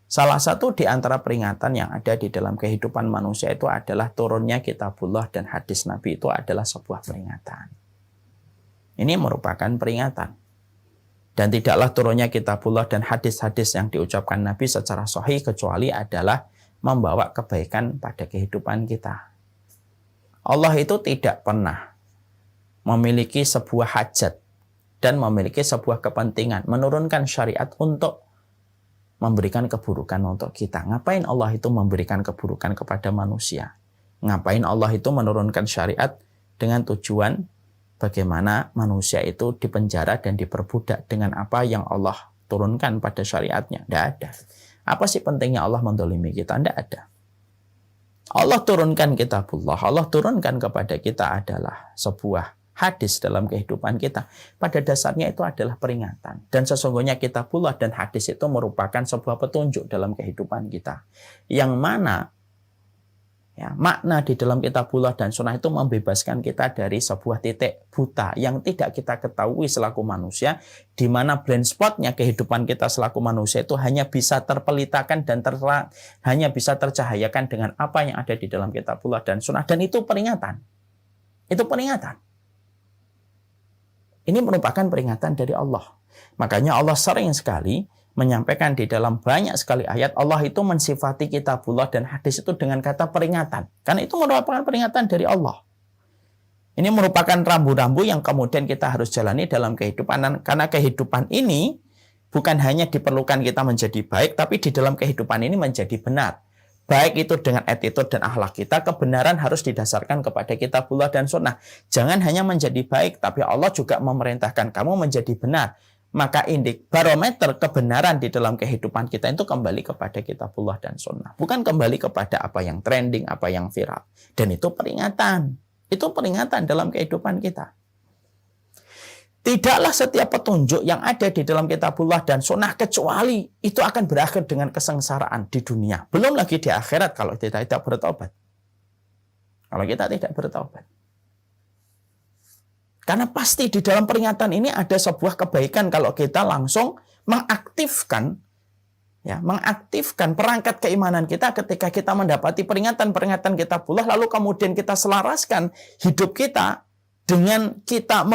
Salah satu di antara peringatan yang ada di dalam kehidupan manusia itu adalah turunnya kitabullah dan hadis Nabi itu adalah sebuah peringatan. Ini merupakan peringatan. Dan tidaklah turunnya kitabullah dan hadis-hadis yang diucapkan Nabi secara sahih kecuali adalah membawa kebaikan pada kehidupan kita. Allah itu tidak pernah memiliki sebuah hajat dan memiliki sebuah kepentingan menurunkan syariat untuk memberikan keburukan untuk kita. Ngapain Allah itu memberikan keburukan kepada manusia? Ngapain Allah itu menurunkan syariat dengan tujuan bagaimana manusia itu dipenjara dan diperbudak dengan apa yang Allah turunkan pada syariatnya? Tidak ada. Apa sih pentingnya Allah mendolimi kita? Tidak ada. Allah turunkan kitabullah, Allah turunkan kepada kita adalah sebuah hadis dalam kehidupan kita. Pada dasarnya itu adalah peringatan. Dan sesungguhnya kitabullah dan hadis itu merupakan sebuah petunjuk dalam kehidupan kita. Yang mana ya, makna di dalam kitabullah dan sunnah itu membebaskan kita dari sebuah titik buta yang tidak kita ketahui selaku manusia, di mana blind spotnya kehidupan kita selaku manusia itu hanya bisa terpelitakan dan hanya bisa tercahayakan dengan apa yang ada di dalam kitabullah dan sunnah. Dan itu peringatan. Itu peringatan. Ini merupakan peringatan dari Allah. Makanya Allah sering sekali menyampaikan di dalam banyak sekali ayat, Allah itu mensifati kitabullah dan hadis itu dengan kata peringatan. Karena itu merupakan peringatan dari Allah. Ini merupakan rambu-rambu yang kemudian kita harus jalani dalam kehidupan. Karena kehidupan ini bukan hanya diperlukan kita menjadi baik, tapi di dalam kehidupan ini menjadi benar. Baik itu dengan attitude dan akhlak kita, kebenaran harus didasarkan kepada kitabullah dan sunnah. Jangan hanya menjadi baik, tapi Allah juga memerintahkan kamu menjadi benar. Maka barometer kebenaran di dalam kehidupan kita itu kembali kepada kitabullah dan sunnah. Bukan kembali kepada apa yang trending, apa yang viral. Dan itu peringatan. Itu peringatan dalam kehidupan kita. Tidaklah setiap petunjuk yang ada di dalam kitabullah dan sunnah kecuali itu akan berakhir dengan kesengsaraan di dunia. Belum lagi di akhirat kalau kita tidak bertobat. Kalau kita tidak bertobat. Karena pasti di dalam peringatan ini ada sebuah kebaikan kalau kita langsung mengaktifkan perangkat keimanan kita ketika kita mendapati peringatan-peringatan kitabullah, lalu kemudian kita selaraskan hidup kita dengan kita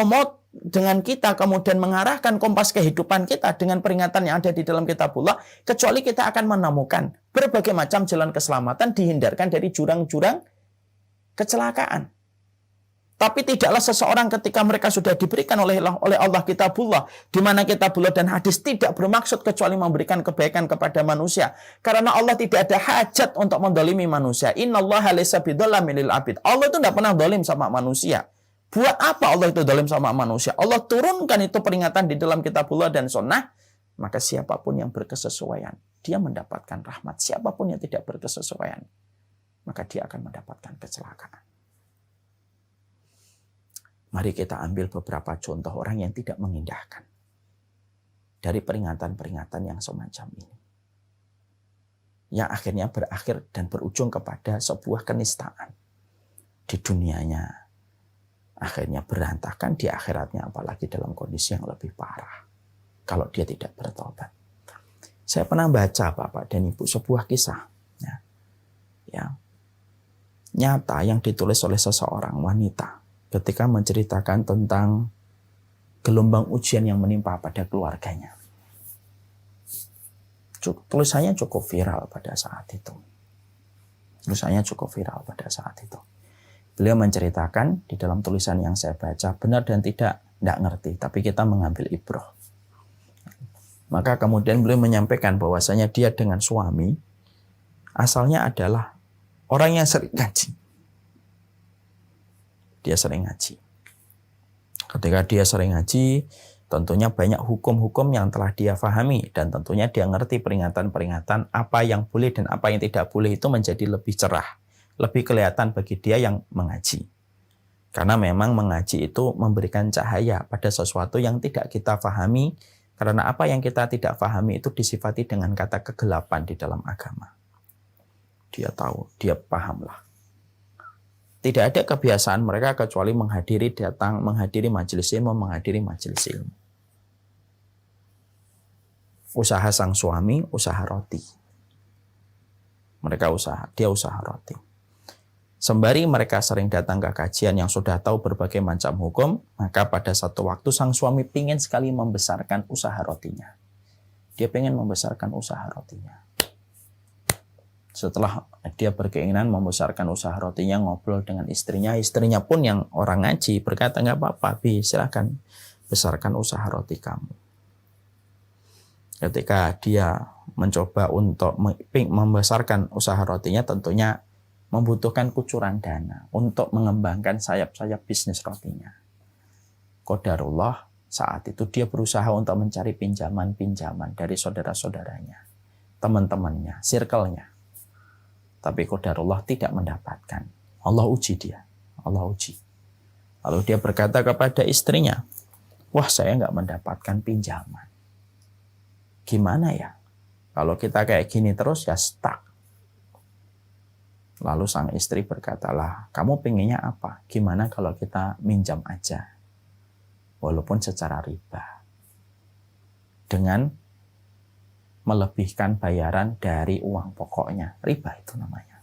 dengan kita kemudian mengarahkan kompas kehidupan kita dengan peringatan yang ada di dalam kitabullah, kecuali kita akan menemukan berbagai macam jalan keselamatan, dihindarkan dari jurang-jurang kecelakaan. Tapi tidaklah seseorang ketika mereka sudah diberikan oleh Allah kitabullah, di mana kitabullah dan hadis tidak bermaksud kecuali memberikan kebaikan kepada manusia. Karena Allah tidak ada hajat untuk mendolimi manusia. Innallaha laysa bidzallamil abid. Allah itu tidak pernah dolim sama manusia. Buat apa Allah itu dolim sama manusia? Allah turunkan itu peringatan di dalam kitabullah dan sunnah. Maka siapapun yang berkesesuaian, dia mendapatkan rahmat. Siapapun yang tidak berkesesuaian, maka dia akan mendapatkan kecelakaan. Mari kita ambil beberapa contoh orang yang tidak mengindahkan dari peringatan-peringatan yang semacam ini. Yang akhirnya berakhir dan berujung kepada sebuah kenistaan. Di dunianya akhirnya berantakan, di akhiratnya apalagi dalam kondisi yang lebih parah. Kalau dia tidak bertobat. Saya pernah baca Bapak dan Ibu sebuah kisah. Ya, nyata yang ditulis oleh seseorang wanita. Ketika menceritakan tentang gelombang ujian yang menimpa pada keluarganya. Tulisannya cukup viral pada saat itu. Beliau menceritakan di dalam tulisan yang saya baca, benar dan tidak ngerti, tapi kita mengambil ibrah. Maka kemudian beliau menyampaikan bahwasanya dia dengan suami asalnya adalah orang yang sering ngaji. Dia sering ngaji. Ketika dia sering ngaji, tentunya banyak hukum-hukum yang telah dia fahami. Dan tentunya dia ngerti peringatan-peringatan apa yang boleh dan apa yang tidak boleh itu menjadi lebih cerah. Lebih kelihatan bagi dia yang mengaji. Karena memang mengaji itu memberikan cahaya pada sesuatu yang tidak kita fahami. Karena apa yang kita tidak fahami itu disifati dengan kata kegelapan di dalam agama. Dia tahu, dia pahamlah. Tidak ada kebiasaan mereka kecuali menghadiri majelis ilmu. Usaha sang suami, usaha roti. Dia usaha roti. Sembari mereka sering datang ke kajian yang sudah tahu berbagai macam hukum, maka pada satu waktu sang suami ingin sekali membesarkan usaha rotinya. Dia ingin membesarkan usaha rotinya. Setelah dia berkeinginan membesarkan usaha rotinya, ngobrol dengan istrinya pun yang orang ngaji berkata, nggak apa-apa, silakan besarkan usaha roti kamu. Ketika dia mencoba untuk membesarkan usaha rotinya, tentunya membutuhkan kucuran dana untuk mengembangkan sayap-sayap bisnis rotinya. Qadarullah, saat itu dia berusaha untuk mencari pinjaman-pinjaman dari saudara-saudaranya, teman-temannya, circle-nya. Tapi qadarullah tidak mendapatkan. Allah uji dia. Lalu dia berkata kepada istrinya, wah saya nggak mendapatkan pinjaman. Gimana ya? Kalau kita kayak gini terus ya stuck. Lalu sang istri berkatalah, kamu pengennya apa? Gimana kalau kita minjam aja? Walaupun secara riba. Dengan melebihkan bayaran dari uang pokoknya. Riba itu namanya.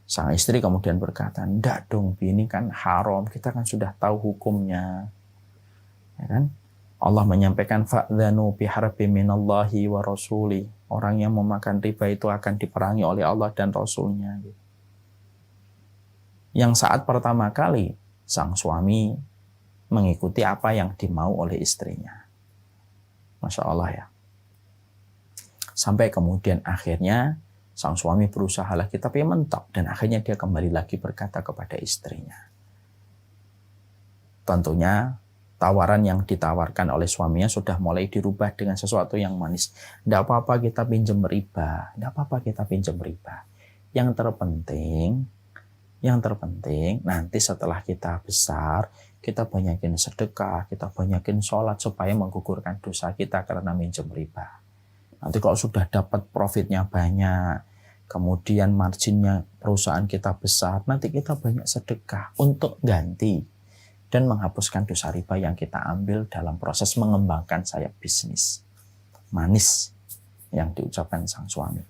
Sang istri kemudian berkata, enggak dong, ini kan haram. Kita kan sudah tahu hukumnya. Ya kan? Allah menyampaikan, fa'dhanu biharbim minallahi wa rasuli. Orang yang memakan riba itu akan diperangi oleh Allah dan Rasulnya. Yang saat pertama kali, sang suami mengikuti apa yang dimau oleh istrinya. Masya Allah ya. Sampai kemudian akhirnya sang suami berusaha lagi tapi mentok. Dan akhirnya dia kembali lagi berkata kepada istrinya. Tentunya tawaran yang ditawarkan oleh suaminya sudah mulai dirubah dengan sesuatu yang manis. Tidak apa-apa kita pinjam riba. Yang terpenting nanti setelah kita besar, kita banyakin sedekah, kita banyakin sholat supaya menggugurkan dosa kita karena minjem riba. Nanti kalau sudah dapat profitnya banyak, kemudian marginnya perusahaan kita besar, nanti kita banyak sedekah untuk ganti dan menghapuskan dosa riba yang kita ambil dalam proses mengembangkan sayap bisnis. Manis yang diucapkan sang suami.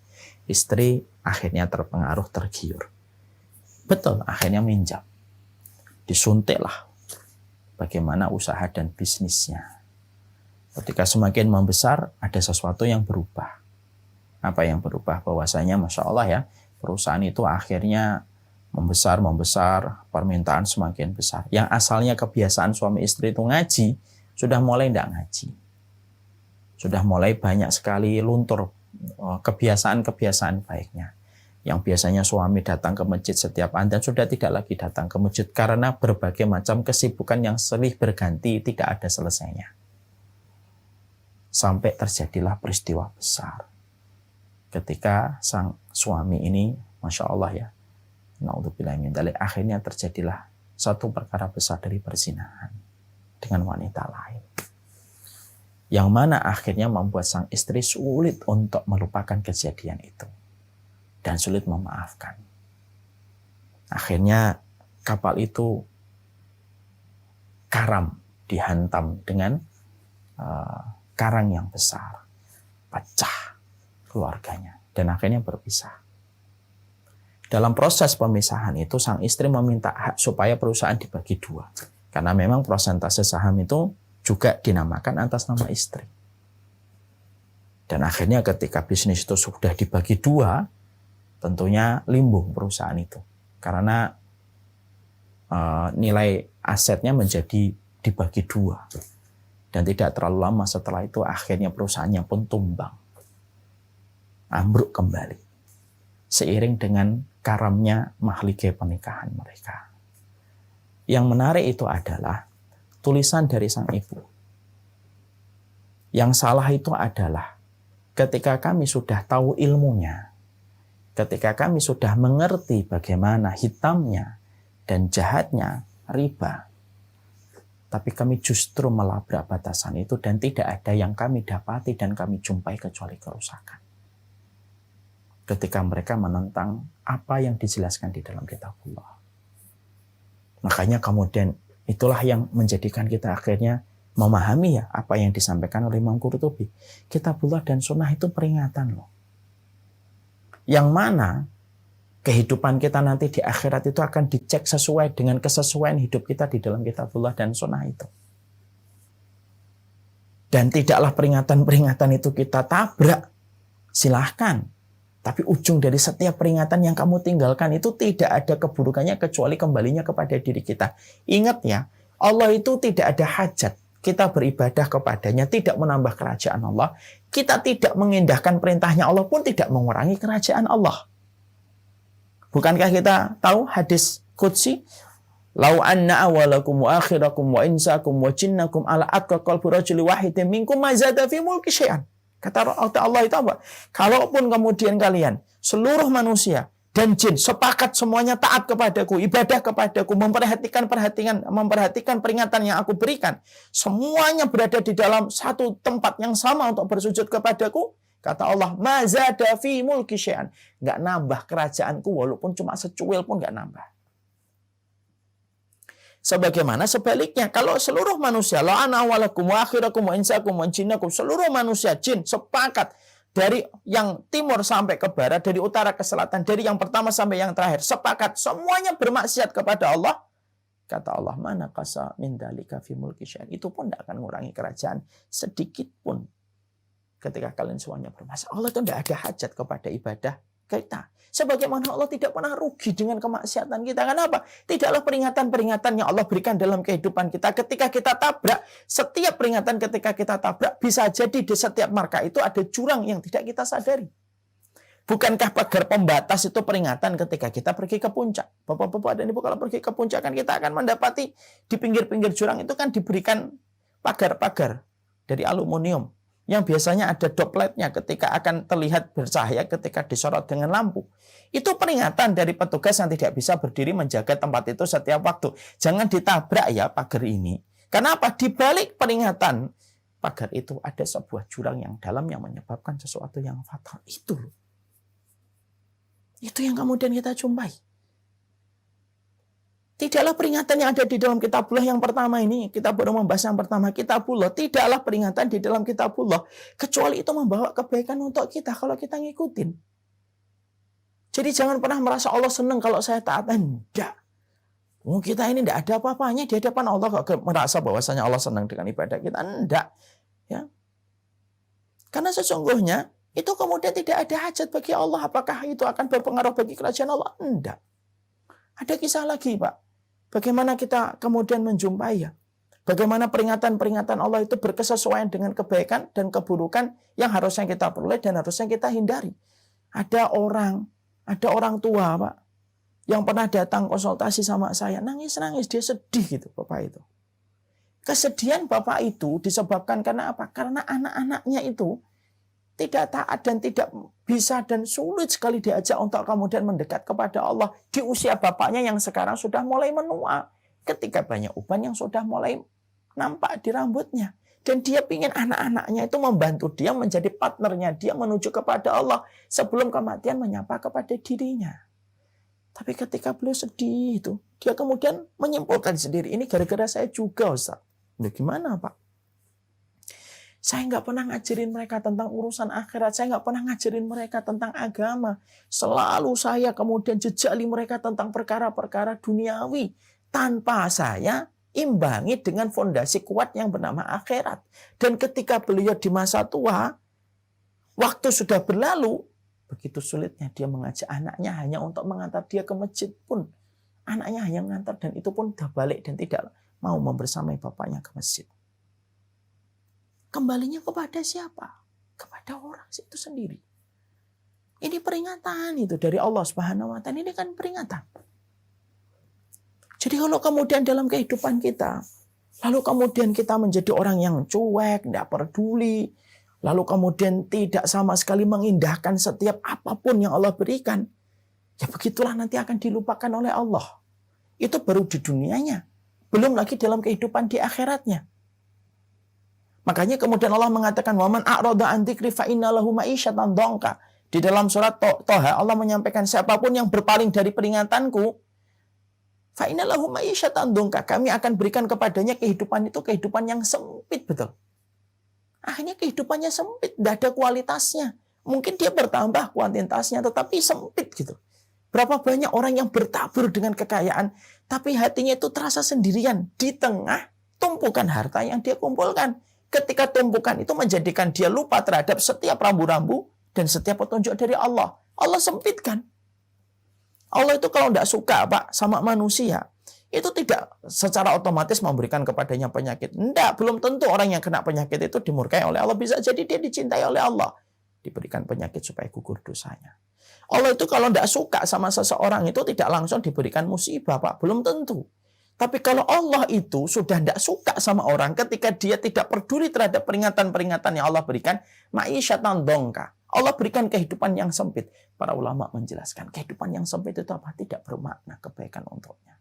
Istri akhirnya terpengaruh, tergiur. Betul, akhirnya minjam. Disuntiklah. bagaimana usaha dan bisnisnya. Ketika semakin membesar, ada sesuatu yang berubah. Apa yang berubah? Bahwasanya Masya Allah ya, perusahaan itu akhirnya membesar, permintaan semakin besar. Yang asalnya kebiasaan suami istri itu ngaji, sudah mulai tidak ngaji. Sudah mulai banyak sekali luntur kebiasaan-kebiasaan baiknya. Yang biasanya suami datang ke masjid setiap adzan sudah tidak lagi datang ke masjid karena berbagai macam kesibukan yang silih berganti tidak ada selesainya. Sampai terjadilah peristiwa besar. Ketika sang suami ini, Masya Allah ya, naudzubillah min dzalik, akhirnya terjadilah satu perkara besar dari perzinahan dengan wanita lain. Yang mana akhirnya membuat sang istri sulit untuk melupakan kejadian itu. Dan sulit memaafkan. Akhirnya kapal itu karam, dihantam dengan karang yang besar. Pecah keluarganya. Dan akhirnya berpisah. Dalam proses pemisahan itu, sang istri meminta hak supaya perusahaan dibagi dua. Karena memang persentase saham itu juga dinamakan atas nama istri. Dan akhirnya ketika bisnis itu sudah dibagi dua, tentunya limbung perusahaan itu. Karena nilai asetnya menjadi dibagi dua. Dan tidak terlalu lama setelah itu akhirnya perusahaannya pun tumbang. Ambruk kembali. Seiring dengan karamnya mahligai pernikahan mereka. Yang menarik itu adalah tulisan dari sang ibu. Yang salah itu adalah ketika kami sudah tahu ilmunya, ketika kami sudah mengerti bagaimana hitamnya dan jahatnya riba, tapi kami justru melabrak batasan itu dan tidak ada yang kami dapati dan kami jumpai kecuali kerusakan. Ketika mereka menentang apa yang dijelaskan di dalam kitabullah. Makanya kemudian itulah yang menjadikan kita akhirnya memahami ya apa yang disampaikan oleh Imam Qurtubi. Kitabullah dan sunnah itu peringatan loh. Yang mana kehidupan kita nanti di akhirat itu akan dicek sesuai dengan kesesuaian hidup kita di dalam kitabullah dan sunnah itu. Dan tidaklah peringatan-peringatan itu kita tabrak. Silahkan. Tapi ujung dari setiap peringatan yang kamu tinggalkan itu tidak ada keburukannya kecuali kembalinya kepada diri kita. Ingat ya, Allah itu tidak ada hajat. Kita beribadah kepadanya, tidak menambah kerajaan Allah. Kita tidak mengindahkan perintahnya Allah pun tidak mengurangi kerajaan Allah. Bukankah kita tahu hadis qudsi? Lau anna awalakum wa akhirakum wa insakum wa jinnakum ala atqa qalbi rajuli wahidin minkum ma zada fi mulki syai'an. Kata Allah itu apa? Kalaupun kemudian kalian, seluruh manusia dan jin sepakat semuanya taat kepadaku, ibadah kepadaku, memperhatikan peringatan yang aku berikan, semuanya berada di dalam satu tempat yang sama untuk bersujud kepadaku, kata Allah, mazada fi mulki syai'an. Enggak nambah kerajaanku walaupun cuma secuil pun enggak nambah. Sebagaimana sebaliknya, kalau seluruh manusia, la ana awalakum wa akhirakum wa insakum wa jinnakum, seluruh manusia jin sepakat dari yang timur sampai ke barat, dari utara ke selatan, dari yang pertama sampai yang terakhir, sepakat semuanya bermaksiat kepada Allah. Kata Allah, mana qasa min dalika fi mulki syai'an. Itu pun tidak akan mengurangi kerajaan sedikit pun. Ketika kalian semuanya bermaksiat, Allah itu tidak ada hajat kepada ibadah kita. Sebagaimana Allah tidak pernah rugi dengan kemaksiatan kita. Kenapa? Tidaklah peringatan-peringatan yang Allah berikan dalam kehidupan kita. Ketika kita tabrak, setiap peringatan ketika kita tabrak, bisa jadi di setiap marka itu ada jurang yang tidak kita sadari. Bukankah pagar pembatas itu peringatan ketika kita pergi ke puncak? Bapak-bapak dan ibu kalau pergi ke puncak kan kita akan mendapati di pinggir-pinggir jurang itu kan diberikan pagar-pagar dari aluminium. Yang biasanya ada dopletnya ketika akan terlihat bercahaya ketika disorot dengan lampu. Itu peringatan dari petugas yang tidak bisa berdiri menjaga tempat itu setiap waktu. Jangan ditabrak ya pagar ini. Kenapa? Di balik peringatan pagar itu ada sebuah jurang yang dalam yang menyebabkan sesuatu yang fatal. Itu yang kemudian kita jumpai. Tidaklah peringatan yang ada di dalam kitabullah yang pertama ini, kita baru membahas yang pertama, kitabullah. Tidaklah peringatan di dalam kitabullah, kecuali itu membawa kebaikan untuk kita kalau kita ngikutin. Jadi jangan pernah merasa Allah senang kalau saya taat. Enggak. Kita ini tidak ada apa-apanya di hadapan Allah kok merasa bahwasanya Allah senang dengan ibadah kita. Enggak. Ya. Karena sesungguhnya itu kemudian tidak ada hajat bagi Allah. Apakah itu akan berpengaruh bagi kerajaan Allah? Enggak. Ada kisah lagi, Pak. Bagaimana kita kemudian menjumpai ya. Bagaimana peringatan-peringatan Allah itu berkesesuaian dengan kebaikan dan keburukan yang harusnya kita peroleh dan harusnya kita hindari. Ada orang tua, Pak, yang pernah datang konsultasi sama saya, nangis-nangis, dia sedih gitu, Bapak itu. Kesedihan Bapak itu disebabkan karena apa? Karena anak-anaknya itu tidak taat dan tidak bisa dan sulit sekali diajak untuk kemudian mendekat kepada Allah di usia bapaknya yang sekarang sudah mulai menua. Ketika banyak uban yang sudah mulai nampak di rambutnya. Dan dia ingin anak-anaknya itu membantu dia menjadi partnernya dia menuju kepada Allah sebelum kematian menyapa kepada dirinya. Tapi ketika beliau sedih itu, dia kemudian menyimpulkan sendiri, ini gara-gara saya juga, Ustaz. Nah, gimana, Pak? Saya nggak pernah ngajarin mereka tentang urusan akhirat. Saya nggak pernah ngajarin mereka tentang agama. Selalu saya kemudian jejali mereka tentang perkara-perkara duniawi. Tanpa saya imbangi dengan fondasi kuat yang bernama akhirat. Dan ketika beliau di masa tua, waktu sudah berlalu, begitu sulitnya dia mengajak anaknya hanya untuk mengantar dia ke masjid pun. Anaknya hanya mengantar dan itu pun sudah balik dan tidak mau membersamai bapaknya ke masjid. Kembalinya kepada siapa? Kepada orang itu sendiri. Ini peringatan itu dari Allah Subhanahu wa Ta'ala. Ini kan peringatan. Jadi kalau kemudian dalam kehidupan kita, lalu kemudian kita menjadi orang yang cuek, tidak peduli, lalu kemudian tidak sama sekali mengindahkan setiap apapun yang Allah berikan, ya begitulah nanti akan dilupakan oleh Allah. Itu baru di dunianya. Belum lagi dalam kehidupan di akhiratnya. Makanya kemudian Allah mengatakan, "Waman a'rada an dzikri fa inna lahu ma'isyatan dhanka." Di dalam surat Toha Allah menyampaikan siapapun yang berpaling dari peringatanku, fa inna lahu ma'isyatan dhanka, kami akan berikan kepadanya kehidupan itu kehidupan yang sempit betul. Akhirnya kehidupannya sempit, tidak ada kualitasnya. Mungkin dia bertambah kuantitasnya, tetapi sempit gitu. Berapa banyak orang yang bertabur dengan kekayaan, tapi hatinya itu terasa sendirian di tengah tumpukan harta yang dia kumpulkan. Ketika tumpukan itu menjadikan dia lupa terhadap setiap rambu-rambu dan setiap petunjuk dari Allah. Allah sempitkan. Allah itu kalau tidak suka, Pak, sama manusia, itu tidak secara otomatis memberikan kepadanya penyakit. Tidak, belum tentu orang yang kena penyakit itu dimurkai oleh Allah. Bisa jadi dia dicintai oleh Allah. Diberikan penyakit supaya gugur dosanya. Allah itu kalau tidak suka sama seseorang itu tidak langsung diberikan musibah, Pak. Belum tentu. Tapi kalau Allah itu sudah tidak suka sama orang ketika dia tidak peduli terhadap peringatan-peringatan yang Allah berikan, ma'isyatan dhanka. Allah berikan kehidupan yang sempit. Para ulama menjelaskan kehidupan yang sempit itu apa? Tidak bermakna kebaikan untuknya.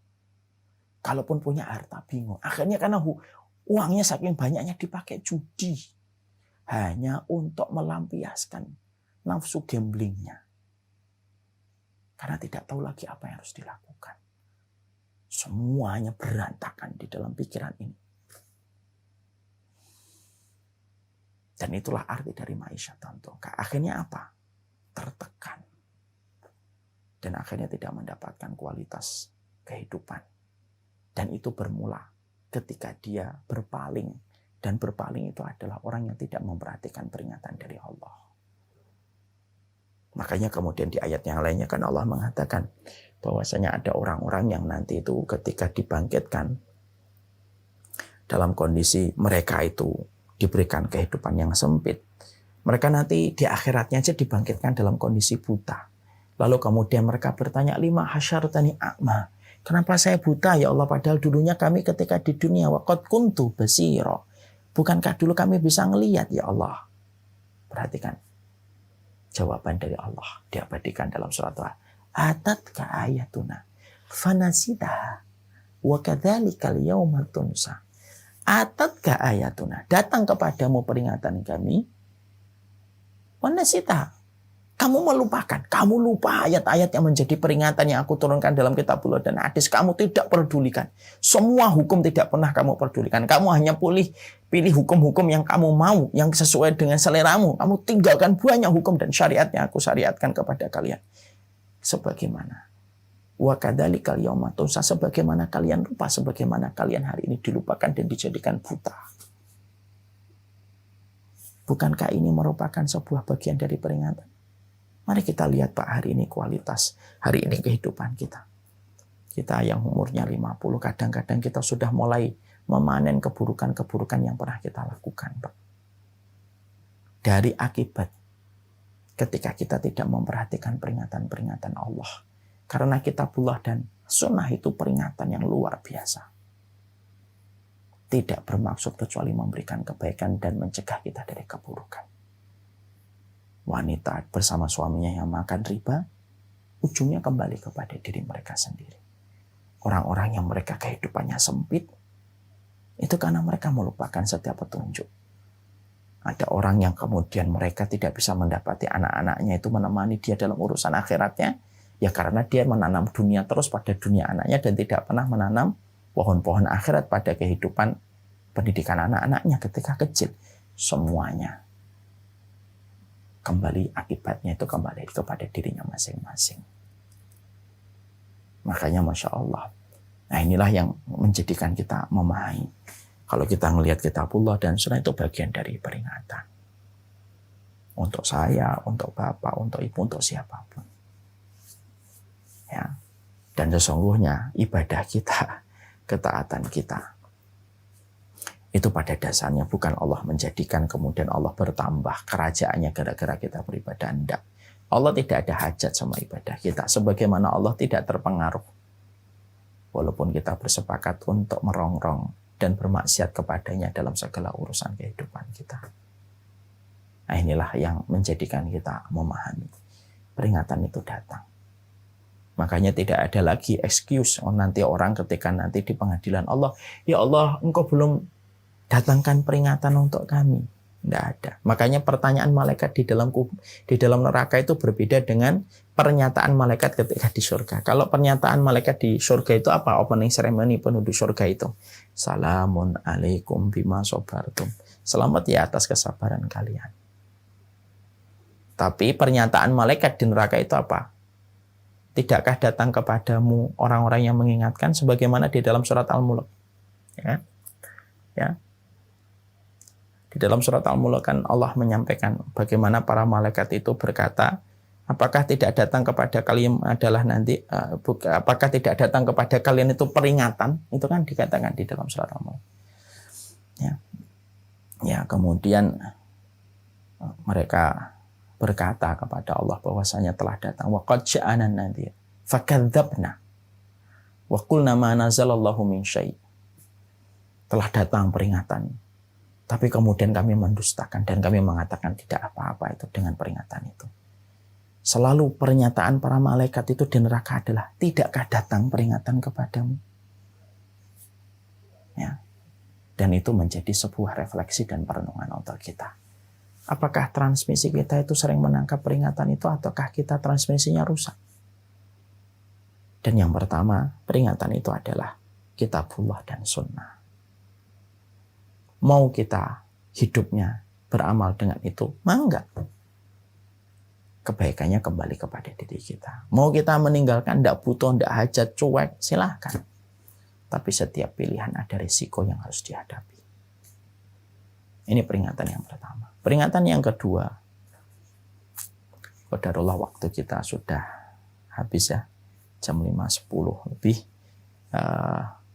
Kalaupun punya harta bingung. Akhirnya karena uangnya saking banyaknya dipakai judi. Hanya untuk melampiaskan nafsu gamblingnya. Karena tidak tahu lagi apa yang harus dilakukan. Semuanya berantakan di dalam pikiran ini. Dan itulah arti dari ma'isyatan dhanka. Akhirnya apa? Tertekan. Dan akhirnya tidak mendapatkan kualitas kehidupan. Dan itu bermula ketika dia berpaling. Dan berpaling itu adalah orang yang tidak memperhatikan peringatan dari Allah. Makanya kemudian di ayat yang lainnya kan Allah mengatakan bahwasanya ada orang-orang yang nanti itu ketika dibangkitkan dalam kondisi mereka itu diberikan kehidupan yang sempit. Mereka nanti di akhiratnya aja dibangkitkan dalam kondisi buta. Lalu kemudian mereka bertanya, lima hasyartani a'ma. Kenapa saya buta ya Allah? Padahal dulunya kami ketika di dunia waqad kuntu basira. Bukankah dulu kami bisa ngelihat ya Allah? Perhatikan. Jawaban dari Allah diabadikan dalam surat Toha. Atatka ayatuna fanasitaha wa kadzalikal yauma tunsa. Atatka ayatuna, datang kepadamu peringatan kami, fanasitaha, kamu melupakan, kamu lupa ayat-ayat yang menjadi peringatan yang aku turunkan dalam kitabullah dan hadis, kamu tidak pedulikan. Semua hukum tidak pernah kamu pedulikan. Kamu hanya pilih hukum-hukum yang kamu mau, yang sesuai dengan seleramu. Kamu tinggalkan banyak hukum dan syariat yang aku syariatkan kepada kalian. Sebagaimana Wa kadzalikal yauma tunsa, sebagaimana kalian lupa, sebagaimana kalian hari ini dilupakan dan dijadikan buta. Bukankah ini merupakan sebuah bagian dari peringatan? Mari kita lihat Pak, hari ini kualitas, hari ini kehidupan kita. Kita yang umurnya 50, kadang-kadang kita sudah mulai memanen keburukan-keburukan yang pernah kita lakukan, Pak. Dari akibat ketika kita tidak memperhatikan peringatan-peringatan Allah. Karena kitabullah dan sunnah itu peringatan yang luar biasa. Tidak bermaksud kecuali memberikan kebaikan dan mencegah kita dari keburukan. Wanita bersama suaminya yang makan riba, ujungnya kembali kepada diri mereka sendiri. Orang-orang yang mereka kehidupannya sempit, itu karena mereka melupakan setiap petunjuk. Ada orang yang kemudian mereka tidak bisa mendapati anak-anaknya itu menemani dia dalam urusan akhiratnya, ya karena dia menanam dunia terus pada dunia anaknya dan tidak pernah menanam pohon-pohon akhirat pada kehidupan pendidikan anak-anaknya ketika kecil. Semuanya kembali, akibatnya itu kembali kepada dirinya masing-masing. Makanya Masya Allah. Nah inilah yang menjadikan kita memahami. Kalau kita melihat kitabullah dan sunnah itu bagian dari peringatan. Untuk saya, untuk bapak, untuk ibu, untuk siapapun. Ya. Dan sesungguhnya ibadah kita, ketaatan kita, itu pada dasarnya bukan Allah menjadikan kemudian Allah bertambah kerajaannya gara-gara kita beribadah. Tidak. Allah tidak ada hajat sama ibadah kita. Sebagaimana Allah tidak terpengaruh. Walaupun kita bersepakat untuk merongrong dan bermaksiat kepadanya dalam segala urusan kehidupan kita. Nah inilah yang menjadikan kita memahami. Peringatan itu datang. Makanya tidak ada lagi excuse. Nanti orang ketika nanti di pengadilan Allah, ya Allah engkau belum datangkan peringatan untuk kami. Tidak ada. Makanya pertanyaan malaikat di dalam neraka itu berbeda dengan pernyataan malaikat ketika di surga. Kalau pernyataan malaikat di surga itu apa? Opening ceremony penduduk surga itu. Salamun alaikum bima sobartum. Selamat ya atas kesabaran kalian. Tapi pernyataan malaikat di neraka itu apa? Tidakkah datang kepadamu orang-orang yang mengingatkan sebagaimana di dalam surat Al-Mulk? Ya. Ya. Di dalam surat Al-Mulk kan Allah menyampaikan bagaimana para malaikat itu berkata, apakah tidak datang kepada kalian adalah nanti, apakah tidak datang kepada kalian itu peringatan? Itu kan dikatakan di dalam surat Al-Mulk. Ya. Ya, kemudian mereka berkata kepada Allah bahwasanya telah datang wa qad ja'ana nadhir fakadzabna wa qulna ma nazalallahu min syai'. Telah datang peringatan. Tapi kemudian kami mendustakan dan kami mengatakan tidak apa-apa itu dengan peringatan itu. Selalu pernyataan para malaikat itu di neraka adalah, tidakkah datang peringatan kepadamu? Ya. Dan itu menjadi sebuah refleksi dan perenungan untuk kita. Apakah transmisi kita itu sering menangkap peringatan itu ataukah kita transmisinya rusak? Dan yang pertama, peringatan itu adalah kitabullah dan sunnah. Mau kita hidupnya beramal dengan itu, enggak. Kebaikannya kembali kepada diri kita. Mau kita meninggalkan, enggak butuh, enggak hajat, cuek, silahkan. Tapi setiap pilihan ada risiko yang harus dihadapi. Ini peringatan yang pertama. Peringatan yang kedua, qadarullah waktu kita sudah habis ya, jam 5.10 lebih.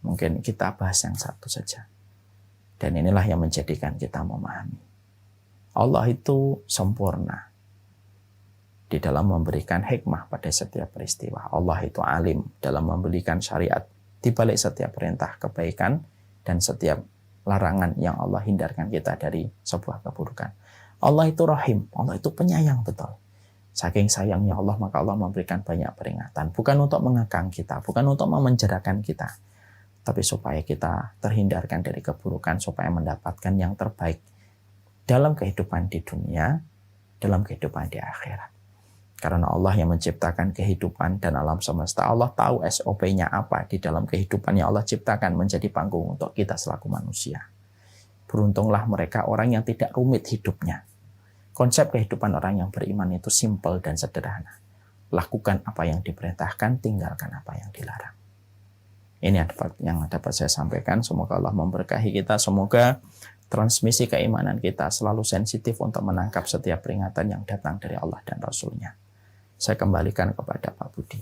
Mungkin kita bahas yang satu saja. Dan inilah yang menjadikan kita memahami. Allah itu sempurna di dalam memberikan hikmah pada setiap peristiwa. Allah itu alim dalam memberikan syariat di balik setiap perintah kebaikan dan setiap larangan yang Allah hindarkan kita dari sebuah keburukan. Allah itu rahim, Allah itu penyayang betul. Saking sayangnya Allah, maka Allah memberikan banyak peringatan. Bukan untuk mengekang kita, bukan untuk memenjarakan kita. Tapi supaya kita terhindarkan dari keburukan, supaya mendapatkan yang terbaik dalam kehidupan di dunia, dalam kehidupan di akhirat. Karena Allah yang menciptakan kehidupan dan alam semesta, Allah tahu SOP-nya apa di dalam kehidupan yang Allah ciptakan menjadi panggung untuk kita selaku manusia. Beruntunglah mereka orang yang tidak rumit hidupnya. Konsep kehidupan orang yang beriman itu simpel dan sederhana. lakukan apa yang diperintahkan, tinggalkan apa yang dilarang. Ini yang dapat saya sampaikan. Semoga Allah memberkahi kita. Semoga transmisi keimanan kita selalu sensitif untuk menangkap setiap peringatan yang datang dari Allah dan Rasul-Nya. Saya kembalikan kepada Pak Budi.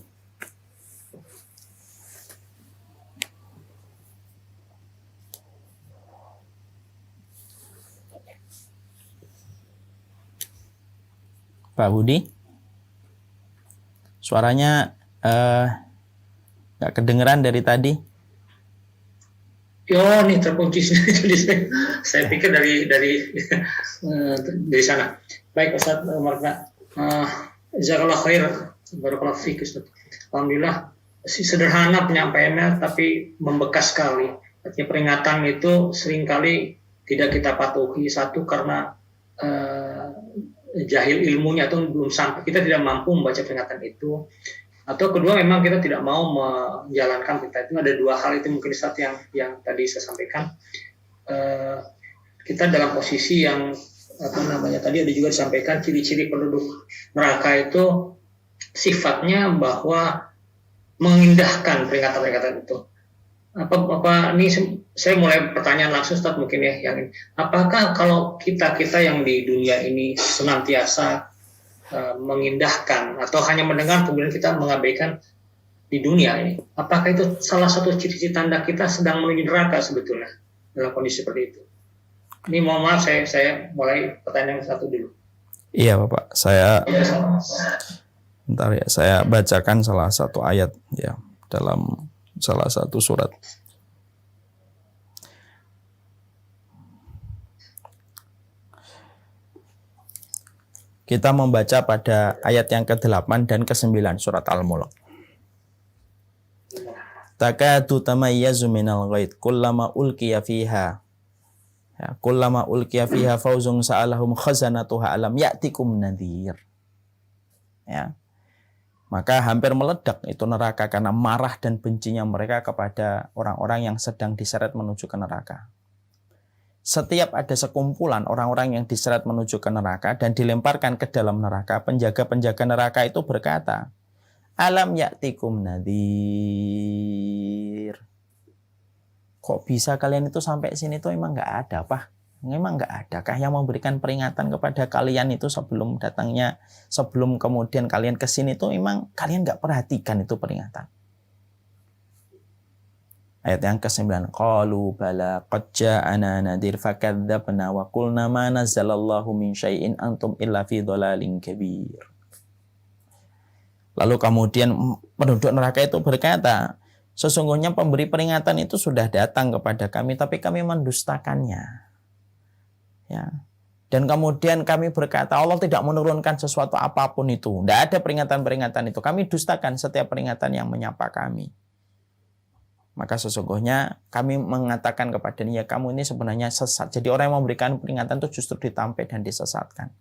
Pak Budi, suaranya nggak kedengeran dari tadi. Yo, nih terkunci. Jadi saya pikir dari sana. Baik Ustaz Umar. Jazakallah khair. Barakallahu fiik Ustaz. Alhamdulillah sederhana penyampaiannya tapi membekas sekali. Artinya peringatan itu seringkali tidak kita patuhi. Satu karena jahil ilmunya atau belum sampai, kita tidak mampu membaca peringatan itu. Atau kedua memang kita tidak mau menjalankan perintah itu. Ada dua hal itu mungkin satu yang tadi saya sampaikan. Kita dalam posisi yang tadi ada juga disampaikan ciri-ciri penduduk neraka itu sifatnya bahwa mengindahkan peringatan-peringatan itu. Ini saya mulai pertanyaan langsung Ustaz mungkin ya yang ini. Apakah kalau kita yang di dunia ini senantiasa mengindahkan atau hanya mendengar kemudian kita mengabaikan di dunia ini, apakah itu salah satu ciri-ciri tanda kita sedang menuju neraka sebetulnya dalam kondisi seperti itu? Ini mohon maaf saya mulai pertanyaan satu dulu. Iya Bapak, saya bacakan salah satu ayat ya dalam salah satu surat. Kita membaca pada ayat yang ke-8 dan ke-9 surat Al-Mulk. Takadu tamayyazu minal ghaid kullama ulqiya fiha fawzun sa'alahum khazanatuha alam ya'tikum nadhir. Ya. Maka hampir meledak itu neraka karena marah dan bencinya mereka kepada orang-orang yang sedang diseret menuju ke neraka. Setiap ada sekumpulan orang-orang yang diseret menuju ke neraka dan dilemparkan ke dalam neraka, penjaga-penjaga neraka itu berkata, alam ya'tikum nadhir. Kok bisa kalian itu sampai sini tuh emang nggak ada, Pak? Memang nggak adakah yang memberikan peringatan kepada kalian itu sebelum kemudian kalian ke sini tuh emang kalian nggak perhatikan itu peringatan? Ayat yang ke-9, qalu bala qad ja'ana nadhir fakadzdzabna wa qulna ma nazzalallahu min syai'in antum illa fi dhalalin kabir. Lalu kemudian penduduk neraka itu berkata, sesungguhnya pemberi peringatan itu sudah datang kepada kami tapi kami mendustakannya. Ya. Dan kemudian kami berkata Allah tidak menurunkan sesuatu apapun itu. Tidak ada peringatan-peringatan itu. Kami dustakan setiap peringatan yang menyapa kami. Maka sesungguhnya kami mengatakan kepadanya, ya kamu ini sebenarnya sesat. Jadi orang yang memberikan peringatan itu justru ditampek dan disesatkan.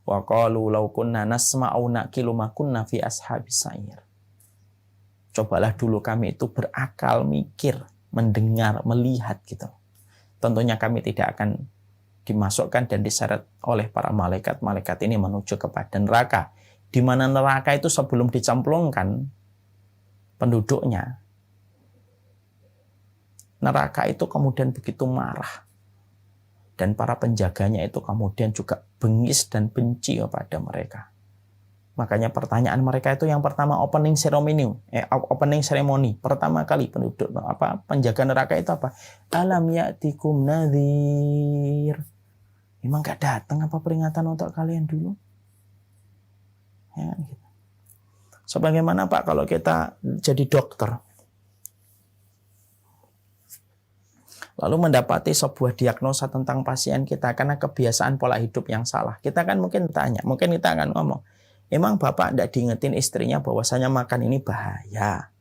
Wa qalu law kunna nasma'u naqilu ma kunna fi ashabis sa'ir. Cobalah dulu kami itu berakal, mikir, mendengar, melihat gitu. Tentunya kami tidak akan dimasukkan dan diseret oleh para malaikat. Malaikat ini menuju kepada neraka. Di mana neraka itu sebelum dicemplungkan penduduknya, neraka itu kemudian begitu marah. Dan para penjaganya itu kemudian juga bengis dan benci kepada mereka. Makanya pertanyaan mereka itu yang pertama opening ceremony. Pertama kali penjaga neraka itu apa? Alam ya'tikum nadhir. Emang gak datang apa peringatan untuk kalian dulu? Ya, gitu. Sebagaimana Pak kalau kita jadi dokter, lalu mendapati sebuah diagnosa tentang pasien kita karena kebiasaan pola hidup yang salah. Kita kan mungkin kita akan ngomong, emang Bapak tidak diingetin istrinya bahwasanya makan ini bahaya?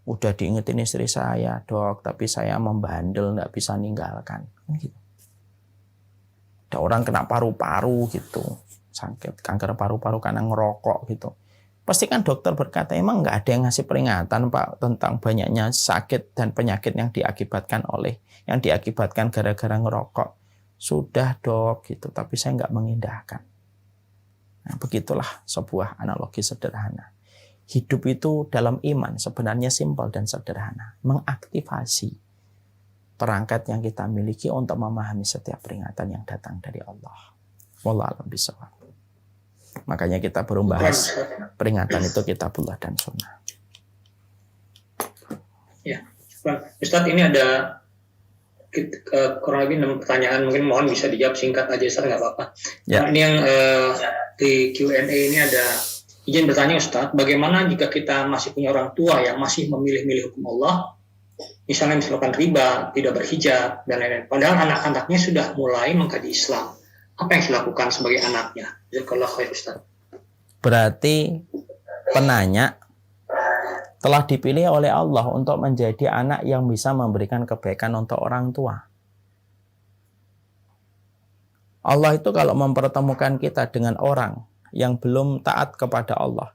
Udah diingetin istri saya, Dok, tapi saya membandel, tidak bisa ninggalkan. Gitu. Ada orang kena paru-paru gitu, sakit kanker paru-paru karena ngerokok gitu. Pasti kan dokter berkata, emang nggak ada yang ngasih peringatan Pak tentang banyaknya sakit dan penyakit yang diakibatkan gara-gara ngerokok. Sudah Dok gitu, tapi saya nggak mengindahkan. Nah, begitulah sebuah analogi sederhana. Hidup itu dalam iman sebenarnya simpel dan sederhana. Mengaktifasi perangkat yang kita miliki untuk memahami setiap peringatan yang datang dari Allah. Wallahu a'lam bishawab. Makanya kita baru bahas peringatan itu kitabullah dan sunnah. Ya, Ustadz, ini ada kurang lebih 6 pertanyaan, mungkin mohon bisa dijawab singkat aja, Ustadz, nggak apa-apa. Ya. Ini yang di Q&A ini ada izin bertanya, Ustadz, bagaimana jika kita masih punya orang tua yang masih memilih-milih hukum Allah, misalkan riba, tidak berhijab, dan lain-lain, padahal anak-anaknya sudah mulai mengkaji Islam. Apa yang harus dilakukan sebagai anaknya? Jazakallahu khair, Ustadz. Berarti penanya telah dipilih oleh Allah untuk menjadi anak yang bisa memberikan kebaikan untuk orang tua. Allah itu kalau mempertemukan kita dengan orang yang belum taat kepada Allah,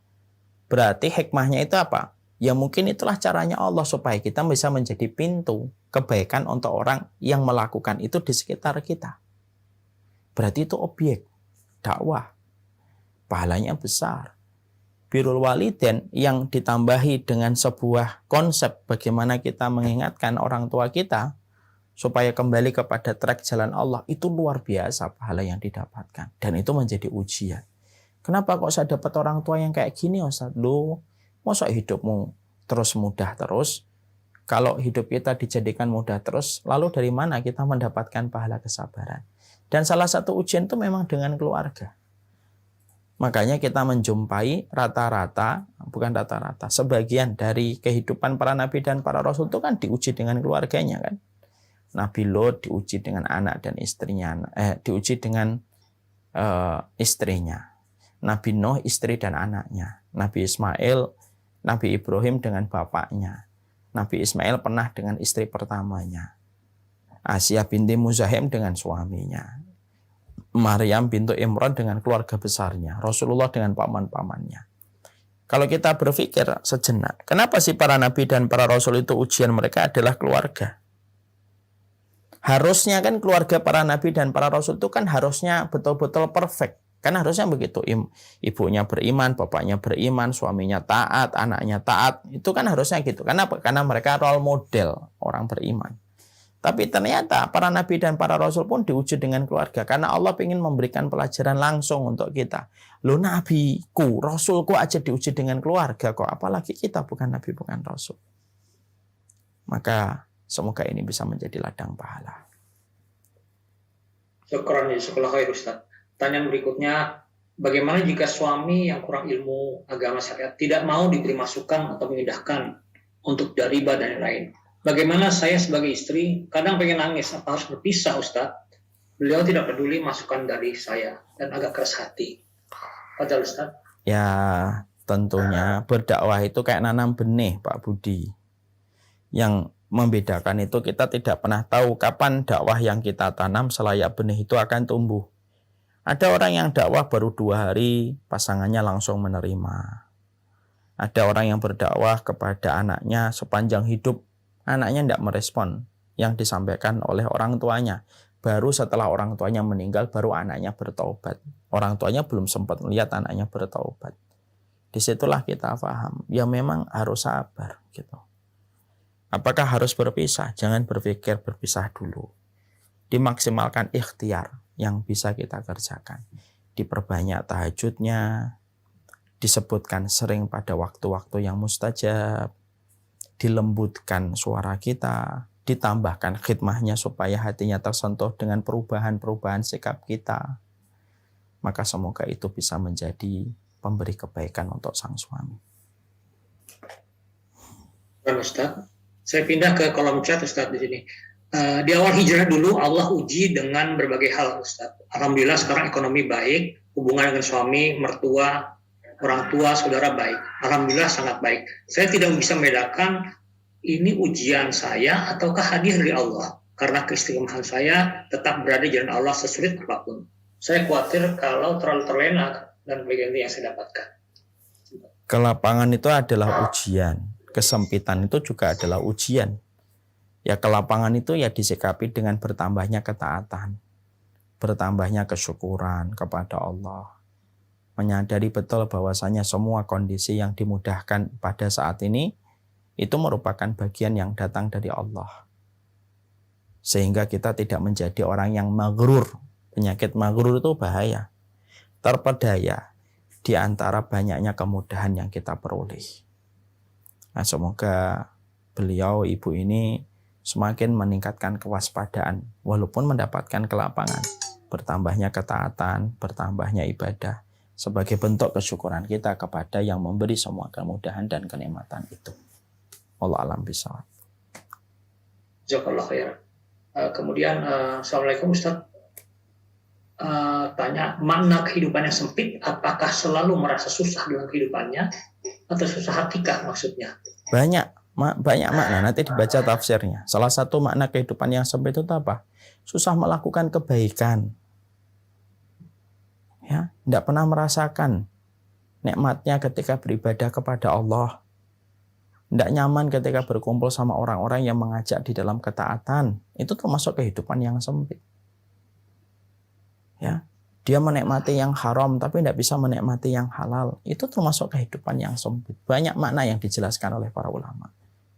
berarti hikmahnya itu apa? Ya mungkin itulah caranya Allah supaya kita bisa menjadi pintu kebaikan untuk orang yang melakukan itu di sekitar kita. Berarti itu objek dakwah. Pahalanya besar. Birrul walidain yang ditambahi dengan sebuah konsep bagaimana kita mengingatkan orang tua kita supaya kembali kepada track jalan Allah, itu luar biasa pahala yang didapatkan. Dan itu menjadi ujian. Kenapa kok saya dapat orang tua yang kayak gini, Ustaz? Loh, masa hidupmu terus mudah terus? Kalau hidup kita dijadikan mudah terus, lalu dari mana kita mendapatkan pahala kesabaran? Dan salah satu ujian itu memang dengan keluarga. Makanya kita menjumpai sebagian dari kehidupan para nabi dan para rasul itu kan diuji dengan keluarganya kan. Nabi Lot diuji dengan anak dan istrinya, diuji dengan istrinya. Nabi Nuh istri dan anaknya. Nabi Ismail, Nabi Ibrahim dengan bapaknya. Nabi Ismail pernah dengan istri pertamanya. Asia binti Muzahim dengan suaminya. Maryam bintu Imran dengan keluarga besarnya, Rasulullah dengan paman-pamannya. Kalau kita berpikir sejenak, kenapa sih para nabi dan para rasul itu ujian mereka adalah keluarga? Harusnya kan keluarga para nabi dan para rasul itu kan harusnya betul-betul perfect. Kan harusnya begitu, ibunya beriman, bapaknya beriman, suaminya taat, anaknya taat. Itu kan harusnya gitu. Kenapa? Karena mereka role model orang beriman. Tapi ternyata para nabi dan para rasul pun diuji dengan keluarga. Karena Allah ingin memberikan pelajaran langsung untuk kita. Loh, nabiku, rasulku aja diuji dengan keluarga kok. Apalagi kita bukan nabi, bukan rasul. Maka semoga ini bisa menjadi ladang pahala. Syukran, jazakallahu khair, Ustaz. Pertanyaan berikutnya, bagaimana jika suami yang kurang ilmu agama syariat tidak mau diberi masukan atau mengindahkan untuk riba dan lain-lain? Bagaimana saya sebagai istri kadang pengen nangis, apa harus berpisah, Ustaz? Beliau tidak peduli masukan dari saya dan agak keras hati. Padahal, Ustaz? Ya, tentunya berdakwah itu kayak nanam benih, Pak Budi. Yang membedakan itu kita tidak pernah tahu kapan dakwah yang kita tanam selayak benih itu akan tumbuh. Ada orang yang dakwah baru 2 hari, pasangannya langsung menerima. Ada orang yang berdakwah kepada anaknya sepanjang hidup, anaknya tidak merespon yang disampaikan oleh orang tuanya. Baru setelah orang tuanya meninggal, baru anaknya bertaubat. Orang tuanya belum sempat melihat anaknya bertaubat. Disitulah kita paham, ya memang harus sabar gitu. Apakah harus berpisah? Jangan berpikir berpisah dulu. Dimaksimalkan ikhtiar yang bisa kita kerjakan. Diperbanyak tahajudnya, disebutkan sering pada waktu-waktu yang mustajab, dilembutkan suara kita, ditambahkan khidmahnya supaya hatinya tersentuh dengan perubahan-perubahan sikap kita. Maka semoga itu bisa menjadi pemberi kebaikan untuk sang suami. Ustaz, saya pindah ke kolom chat, Ustaz, di sini. Di awal hijrah dulu Allah uji dengan berbagai hal, Ustaz. Alhamdulillah sekarang ekonomi baik, hubungan dengan suami, mertua, orang tua, saudara baik. Alhamdulillah sangat baik. Saya tidak bisa membedakan ini ujian saya ataukah hadiah dari Allah. Karena keistiqomahan saya tetap berada di jalan Allah sesulit apapun. Saya khawatir kalau terlalu terlena dan bagian yang saya dapatkan. Kelapangan itu adalah ujian. Kesempitan itu juga adalah ujian. Ya, kelapangan itu ya disikapi dengan bertambahnya ketaatan, bertambahnya kesyukuran kepada Allah. menyadari betul bahwasanya semua kondisi yang dimudahkan pada saat ini itu merupakan bagian yang datang dari Allah. Sehingga kita tidak menjadi orang yang maghrur. Penyakit maghrur itu bahaya. Terpedaya di antara banyaknya kemudahan yang kita peroleh. Nah, semoga beliau, ibu ini semakin meningkatkan kewaspadaan walaupun mendapatkan kelapangan. Bertambahnya ketaatan, bertambahnya ibadah sebagai bentuk kesyukuran kita kepada yang memberi semua kemudahan dan kenikmatan itu. Wallahu a'lam bishawab. Jazakallah khairan. Kemudian Assalamualaikum Ustaz. Tanya, makna kehidupan yang sempit, apakah selalu merasa susah dalam kehidupannya atau susah hatikah maksudnya? Banyak makna, nanti dibaca tafsirnya. Salah satu makna kehidupan yang sempit itu apa? Susah melakukan kebaikan. Ya, tidak pernah merasakan nikmatnya ketika beribadah kepada Allah. Tidak nyaman ketika berkumpul sama orang-orang yang mengajak di dalam ketaatan. Itu termasuk kehidupan yang sempit. Ya, dia menikmati yang haram tapi tidak bisa menikmati yang halal. Itu termasuk kehidupan yang sempit. Banyak makna yang dijelaskan oleh para ulama.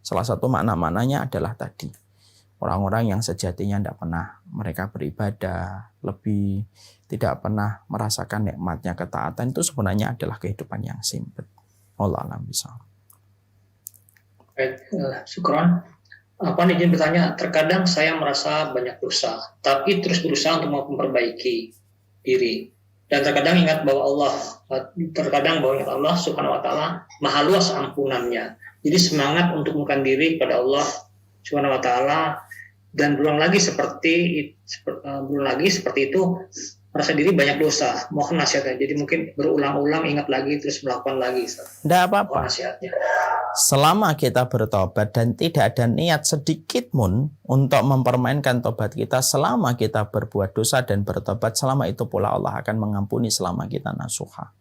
Salah satu makna-maknanya adalah tadi. Orang-orang yang sejatinya tidak pernah mereka beribadah, lebih tidak pernah merasakan nikmatnya ketaatan, itu sebenarnya adalah kehidupan yang sempit. Wallahu a'lam bishawab. Baik, syukron. Izin bertanya, terkadang saya merasa banyak dosa, tapi terus berusaha untuk memperbaiki diri. Dan terkadang ingat bahwa Allah Subhanahu wa taala Maha luas ampunannya. Jadi semangat untuk mengundurkan diri kepada Allah Subhanahu wa taala dan berulang lagi seperti itu, merasa diri banyak dosa. Mohon nasihatnya. Jadi mungkin berulang-ulang ingat lagi terus melakukan lagi. Tidak apa-apa. Mohon nasihatnya. Selama kita bertobat dan tidak ada niat sedikit pun untuk mempermainkan tobat kita, selama kita berbuat dosa dan bertobat, selama itu pula Allah akan mengampuni selama kita nasuha.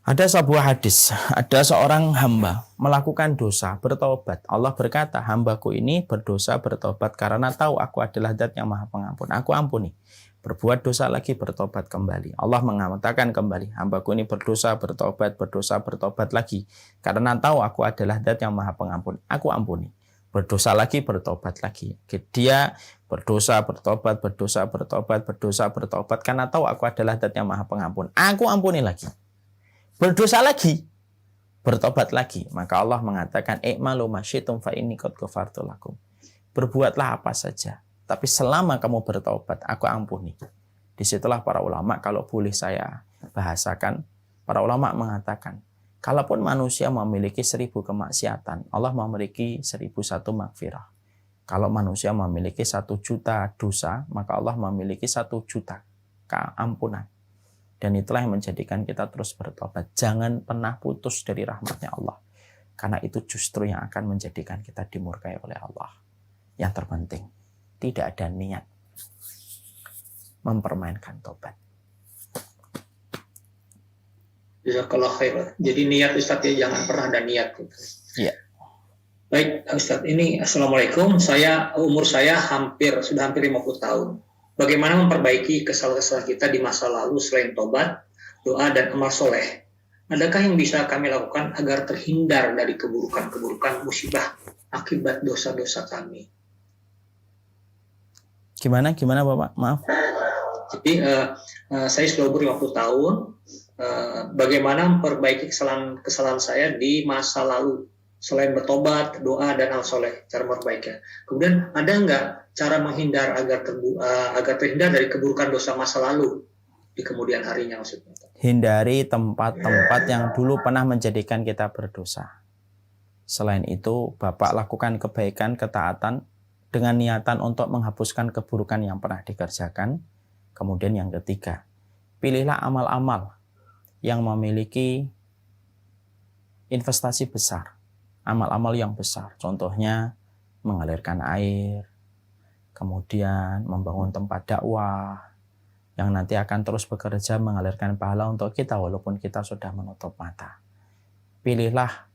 Ada sebuah hadis, ada seorang hamba melakukan dosa, bertobat. Allah berkata, hambaku ini berdosa, bertobat karena tahu aku adalah Zat yang Maha Pengampun. Aku ampuni. Berbuat dosa lagi, bertobat kembali. Allah mengatakan kembali, hambaku ini berdosa, bertobat lagi. Karena tahu aku adalah Zat yang Maha Pengampun. Aku ampuni. Berdosa lagi, bertobat lagi. Dia berdosa, bertobat. Karena tahu aku adalah Zat yang Maha Pengampun. Aku ampuni lagi. Berdosa lagi, bertobat lagi. Maka Allah mengatakan, i'malu masyitum fa inni qad ghafartu lakum. Berbuatlah apa saja, tapi selama kamu bertobat, aku ampuni. Disitulah para ulama, kalau boleh saya bahasakan, para ulama mengatakan, kalaupun manusia memiliki 1000 kemaksiatan, Allah memiliki 1001 maghfirah. Kalau manusia memiliki 1 juta dosa, maka Allah memiliki 1 juta keampunan. Dan itulah yang menjadikan kita terus bertobat. Jangan pernah putus dari rahmatnya Allah. Karena itu justru yang akan menjadikan kita dimurkai oleh Allah. Yang terpenting, tidak ada niat mempermainkan tobat. Jazakallah khair. Jadi niat Ustaz ya, jangan pernah ada niat. Iya. Baik Ustaz, ini Assalamualaikum. Umur saya sudah hampir 50 tahun. Bagaimana memperbaiki kesalahan-kesalahan kita di masa lalu selain tobat, doa, dan amal soleh? Adakah yang bisa kami lakukan agar terhindar dari keburukan-keburukan musibah akibat dosa-dosa kami? Gimana Bapak? Maaf. Jadi saya sudah umur 50 tahun. Bagaimana memperbaiki kesalahan saya di masa lalu selain bertobat, doa, dan amal soleh, cara memperbaikinya. Kemudian ada nggak cara menghindar agar terhindar dari keburukan dosa masa lalu di kemudian harinya maksudnya? Hindari tempat-tempat yang dulu pernah menjadikan kita berdosa. Selain itu, Bapak lakukan kebaikan, ketaatan dengan niatan untuk menghapuskan keburukan yang pernah dikerjakan. Kemudian yang ketiga, pilihlah amal-amal yang memiliki investasi besar. Amal-amal yang besar, contohnya mengalirkan air, kemudian membangun tempat dakwah yang nanti akan terus bekerja mengalirkan pahala untuk kita walaupun kita sudah menutup mata. Pilihlah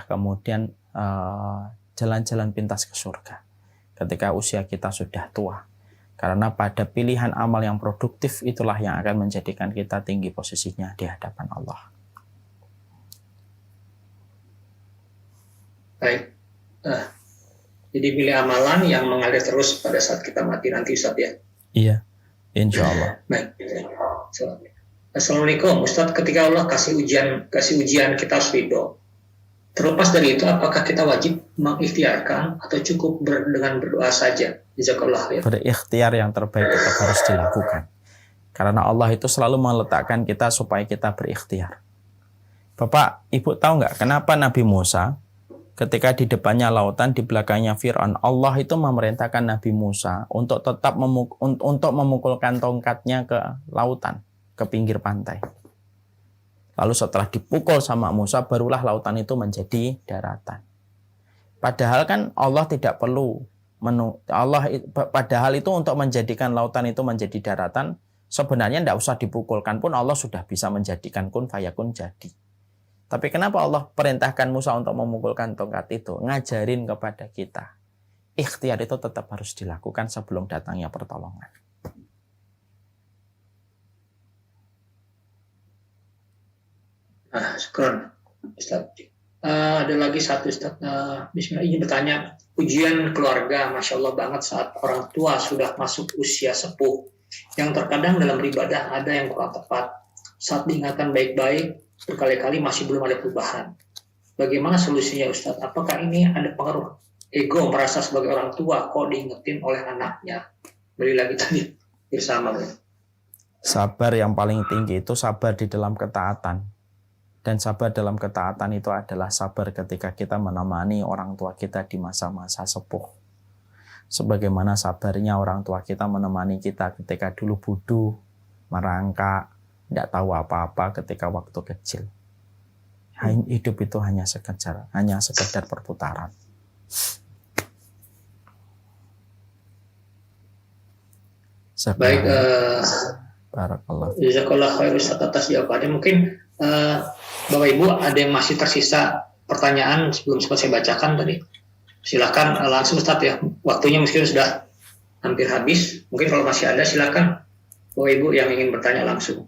kemudian jalan-jalan pintas ke surga ketika usia kita sudah tua. Karena pada pilihan amal yang produktif itulah yang akan menjadikan kita tinggi posisinya di hadapan Allah. Baik. Jadi pilih amalan yang mengalir terus pada saat kita mati nanti, Ustaz ya. Iya, insya Allah. Baik. Assalamualaikum, Ustaz. Ketika Allah kasih ujian kita harus ridho. Terlepas dari itu, apakah kita wajib mengikhtiarkan atau cukup dengan berdoa saja? Jazakallah ya. Berikhtiar yang terbaik tetap harus dilakukan. Karena Allah itu selalu meletakkan kita supaya kita berikhtiar. Bapak, Ibu tahu nggak kenapa Nabi Musa ketika di depannya lautan, di belakangnya Fir'aun, Allah itu memerintahkan Nabi Musa untuk tetap memukulkan tongkatnya ke lautan, ke pinggir pantai. Lalu setelah dipukul sama Musa, barulah lautan itu menjadi daratan. Padahal kan Allah tidak perlu padahal itu untuk menjadikan lautan itu menjadi daratan, sebenarnya tidak usah dipukulkan pun Allah sudah bisa menjadikan kun fayakun jadi. Tapi kenapa Allah perintahkan Musa untuk memukulkan tongkat itu? Ngajarin kepada kita. Ikhtiar itu tetap harus dilakukan sebelum datangnya pertolongan. Syukron, Ustaz. Ada lagi satu, Ustaz. Bismillah, ingin bertanya. Ujian keluarga, Masya Allah banget saat orang tua sudah masuk usia sepuh. Yang terkadang dalam beribadah ada yang kurang tepat. Saat diingatkan baik-baik, berkali-kali masih belum ada perubahan. Bagaimana solusinya, Ustaz? Apakah ini ada pengaruh ego merasa sebagai orang tua kok diingetin oleh anaknya? Beri lagi tadi bersama. Sabar yang paling tinggi itu sabar di dalam ketaatan. Dan sabar dalam ketaatan itu adalah sabar ketika kita menemani orang tua kita di masa-masa sepuh. Sebagaimana sabarnya orang tua kita menemani kita ketika dulu bodoh, merangkak, tidak tahu apa-apa ketika waktu kecil. Hidup itu hanya sekedar perputaran. Baik, Barakallah. Jazakallah khair Ustaz atas jawabannya. Mungkin Bapak Ibu ada yang masih tersisa pertanyaan sebelum saya bacakan tadi. Silakan langsung Ustaz ya. Waktunya mungkin sudah hampir habis. Mungkin kalau masih ada silakan Bapak Ibu yang ingin bertanya langsung.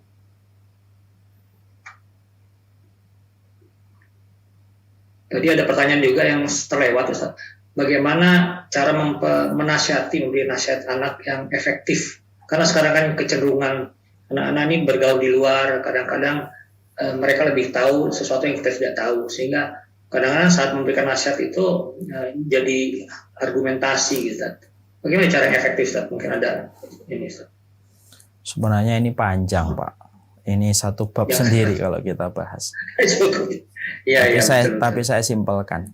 Tadi ada pertanyaan juga yang terlewat, Ustaz. Bagaimana cara memberi nasihat anak yang efektif? Karena sekarang kan kecenderungan anak-anak ini bergaul di luar, kadang-kadang mereka lebih tahu sesuatu yang kita tidak tahu, sehingga kadang-kadang saat memberikan nasihat itu jadi argumentasi, gitu. Bagaimana cara yang efektif, Ustaz? Mungkin ada ini, Ustaz. Sebenarnya ini panjang, Pak. Ini satu bab sendiri kalau kita bahas. Tapi saya simpelkan.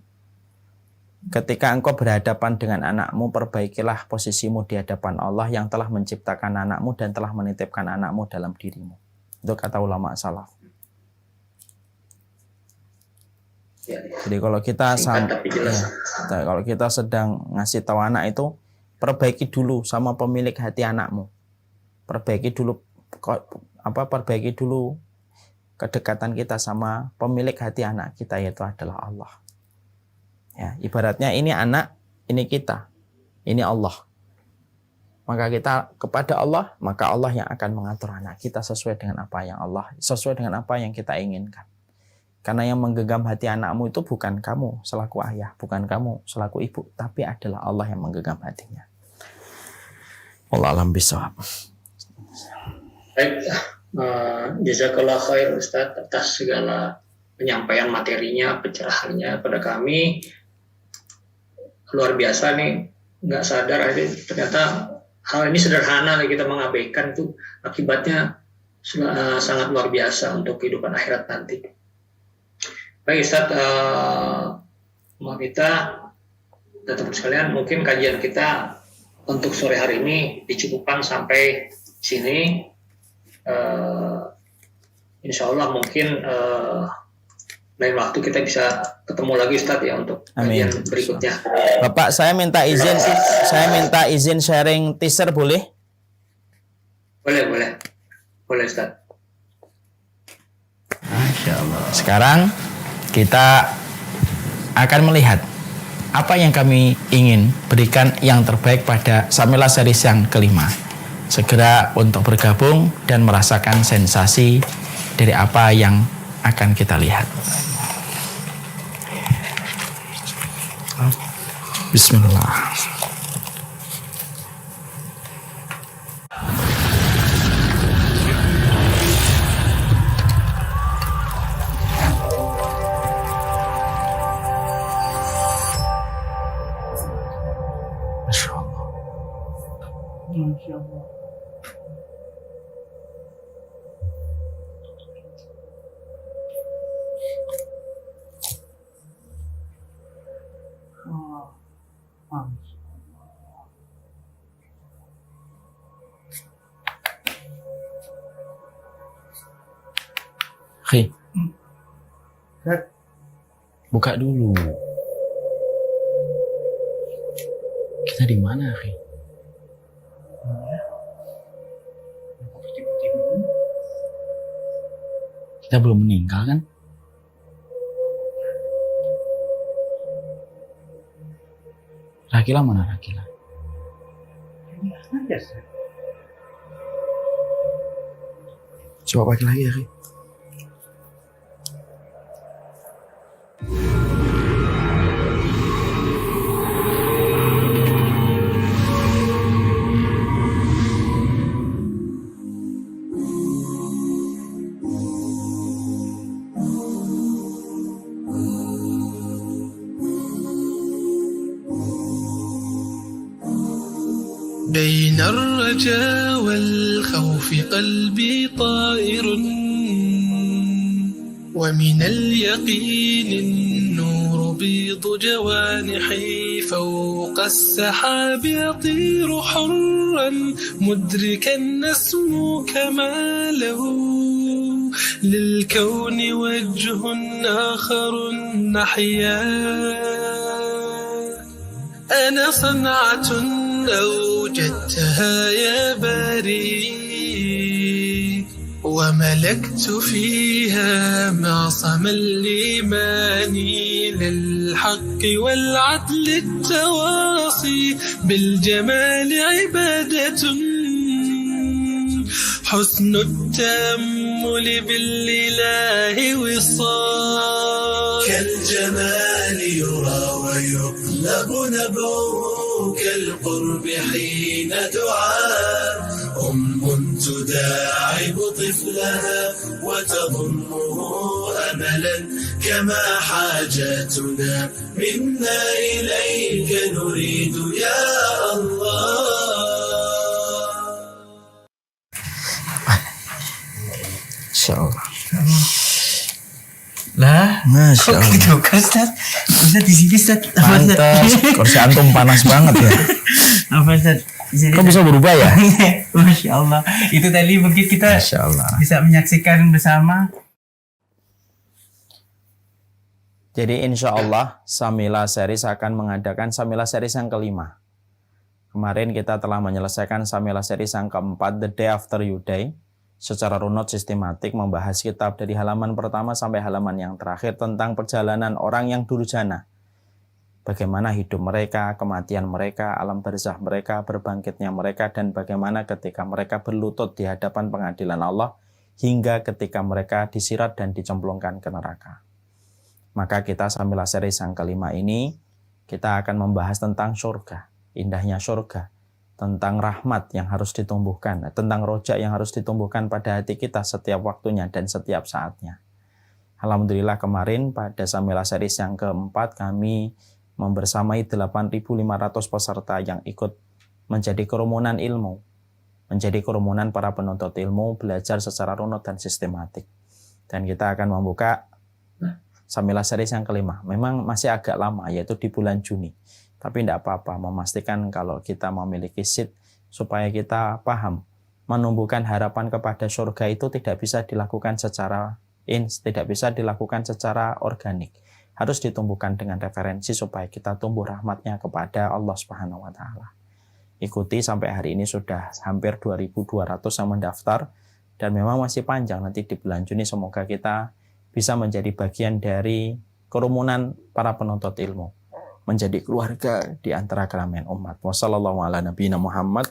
Ketika engkau berhadapan dengan anakmu, perbaikilah posisimu di hadapan Allah yang telah menciptakan anakmu dan telah menitipkan anakmu dalam dirimu. Itu kata ulama salaf. Jadi kalau kita sedang ngasih tahu anak itu, perbaiki dulu sama pemilik hati anakmu. Perbaiki dulu kedekatan kita sama pemilik hati anak kita, yaitu adalah Allah. Ya, ibaratnya ini anak, ini kita, ini Allah. Maka kita kepada Allah, maka Allah yang akan mengatur anak kita sesuai dengan apa yang kita inginkan. Karena yang menggenggam hati anakmu itu bukan kamu selaku ayah, bukan kamu selaku ibu, tapi adalah Allah yang menggenggam hatinya. Wallahu a'lam bishawab. Baik, jazakallah khair Ustaz atas segala penyampaian materinya, pencerahannya pada kami. Luar biasa nih, nggak sadar aja ternyata hal ini sederhana kita mengabaikan tuh akibatnya sangat luar biasa untuk kehidupan akhirat nanti. Baik Ustaz, mau kita dan teman sekalian, mungkin kajian kita untuk sore hari ini dicukupkan sampai sini. Insya Allah mungkin lain waktu kita bisa ketemu lagi Ustaz ya untuk kajian berikutnya. Bapak, saya minta izin sharing teaser boleh? Boleh Ustaz. Sekarang kita akan melihat apa yang kami ingin berikan yang terbaik pada Samila series yang kelima. Segera untuk bergabung dan merasakan sensasi dari apa yang akan kita lihat. Bismillah. Masya Allah. Masya Allah. Oh, Masya Allah. Khi, Ustaz, buka dulu. Kita di mana, Khi? Kita belum meninggal kan? Rakila mana Rakila? ini ada, Ustaz. Coba pakai lagi ya, Khi. بين الرجاء والخوف قلبي طائر، ومن اليقين النور بيض جوانحي، فوق السحاب يطير حرا مدركا نسمو كماله، للكون وجه آخر نحيا. أنا صنعة أوجدتها يا باري، وملكت فيها معصم الإيمان، للحق والعدل التواصي، بالجمال عبادة، حسن التأمل بالإله وصال، كالجمال يرى ويقلب نبعه، كالقرب حين دعاء تداعب طفلها وتظنه أملا، كما حاجاتنا منا إليك نريد يا الله. Masya Allah. Lah, Masya kok Allah. gitu kan, Ustaz? Ustaz di sini, Ustaz. Apa, Ustaz? Pantas, kursi antum panas banget ya. Apa, Ustaz? Di sini, Kok bisa berubah ya? Masya Allah. Itu tadi mungkin kita Masya Allah. bisa menyaksikan bersama. Jadi insya Allah Samila Series akan mengadakan Samila Series yang kelima. Kemarin kita telah menyelesaikan Samila Series yang keempat, The Day After You Day, secara runut sistematik membahas kitab dari halaman pertama sampai halaman yang terakhir tentang perjalanan orang yang durjana. Bagaimana hidup mereka, kematian mereka, alam barzakh mereka, berbangkitnya mereka, dan bagaimana ketika mereka berlutut di hadapan pengadilan Allah, hingga ketika mereka disirat dan dicemplungkan ke neraka. Maka kita Samila Series yang kelima ini, kita akan membahas tentang surga, indahnya surga, tentang rahmat yang harus ditumbuhkan, tentang rojak yang harus ditumbuhkan pada hati kita setiap waktunya dan setiap saatnya. Alhamdulillah kemarin pada Samila Series yang keempat kami membersamai 8.500 peserta yang ikut menjadi kerumunan ilmu, menjadi kerumunan para penuntut ilmu, belajar secara runut dan sistematik. Dan kita akan membuka Samila Series yang kelima. Memang masih agak lama, yaitu di bulan Juni. Tapi tidak apa-apa, memastikan kalau kita memiliki seat supaya kita paham. Menumbuhkan harapan kepada surga itu tidak bisa dilakukan secara organik. Harus ditumbuhkan dengan referensi supaya kita tumbuh rahmatnya kepada Allah Subhanahu wa Ta'ala. Ikuti sampai hari ini sudah hampir 2.200 yang mendaftar, dan memang masih panjang. Nanti di bulan Juni semoga kita bisa menjadi bagian dari kerumunan para penuntut ilmu. menjadi keluarga di antara keramaian umat. Wassallallahu ala nabiyina Muhammad.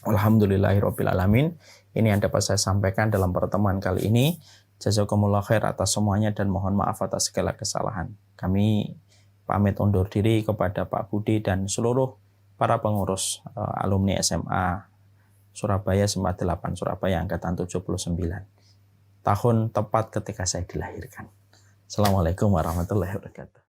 Alhamdulillahirabbil alamin. Ini yang dapat saya sampaikan dalam pertemuan kali ini. Jazakumullah khair atas semuanya dan mohon maaf atas segala kesalahan. Kami pamit undur diri kepada Pak Budi dan seluruh para pengurus alumni SMA Surabaya SMA 8 Surabaya angkatan 79. Tahun tepat ketika saya dilahirkan. Assalamualaikum warahmatullahi wabarakatuh.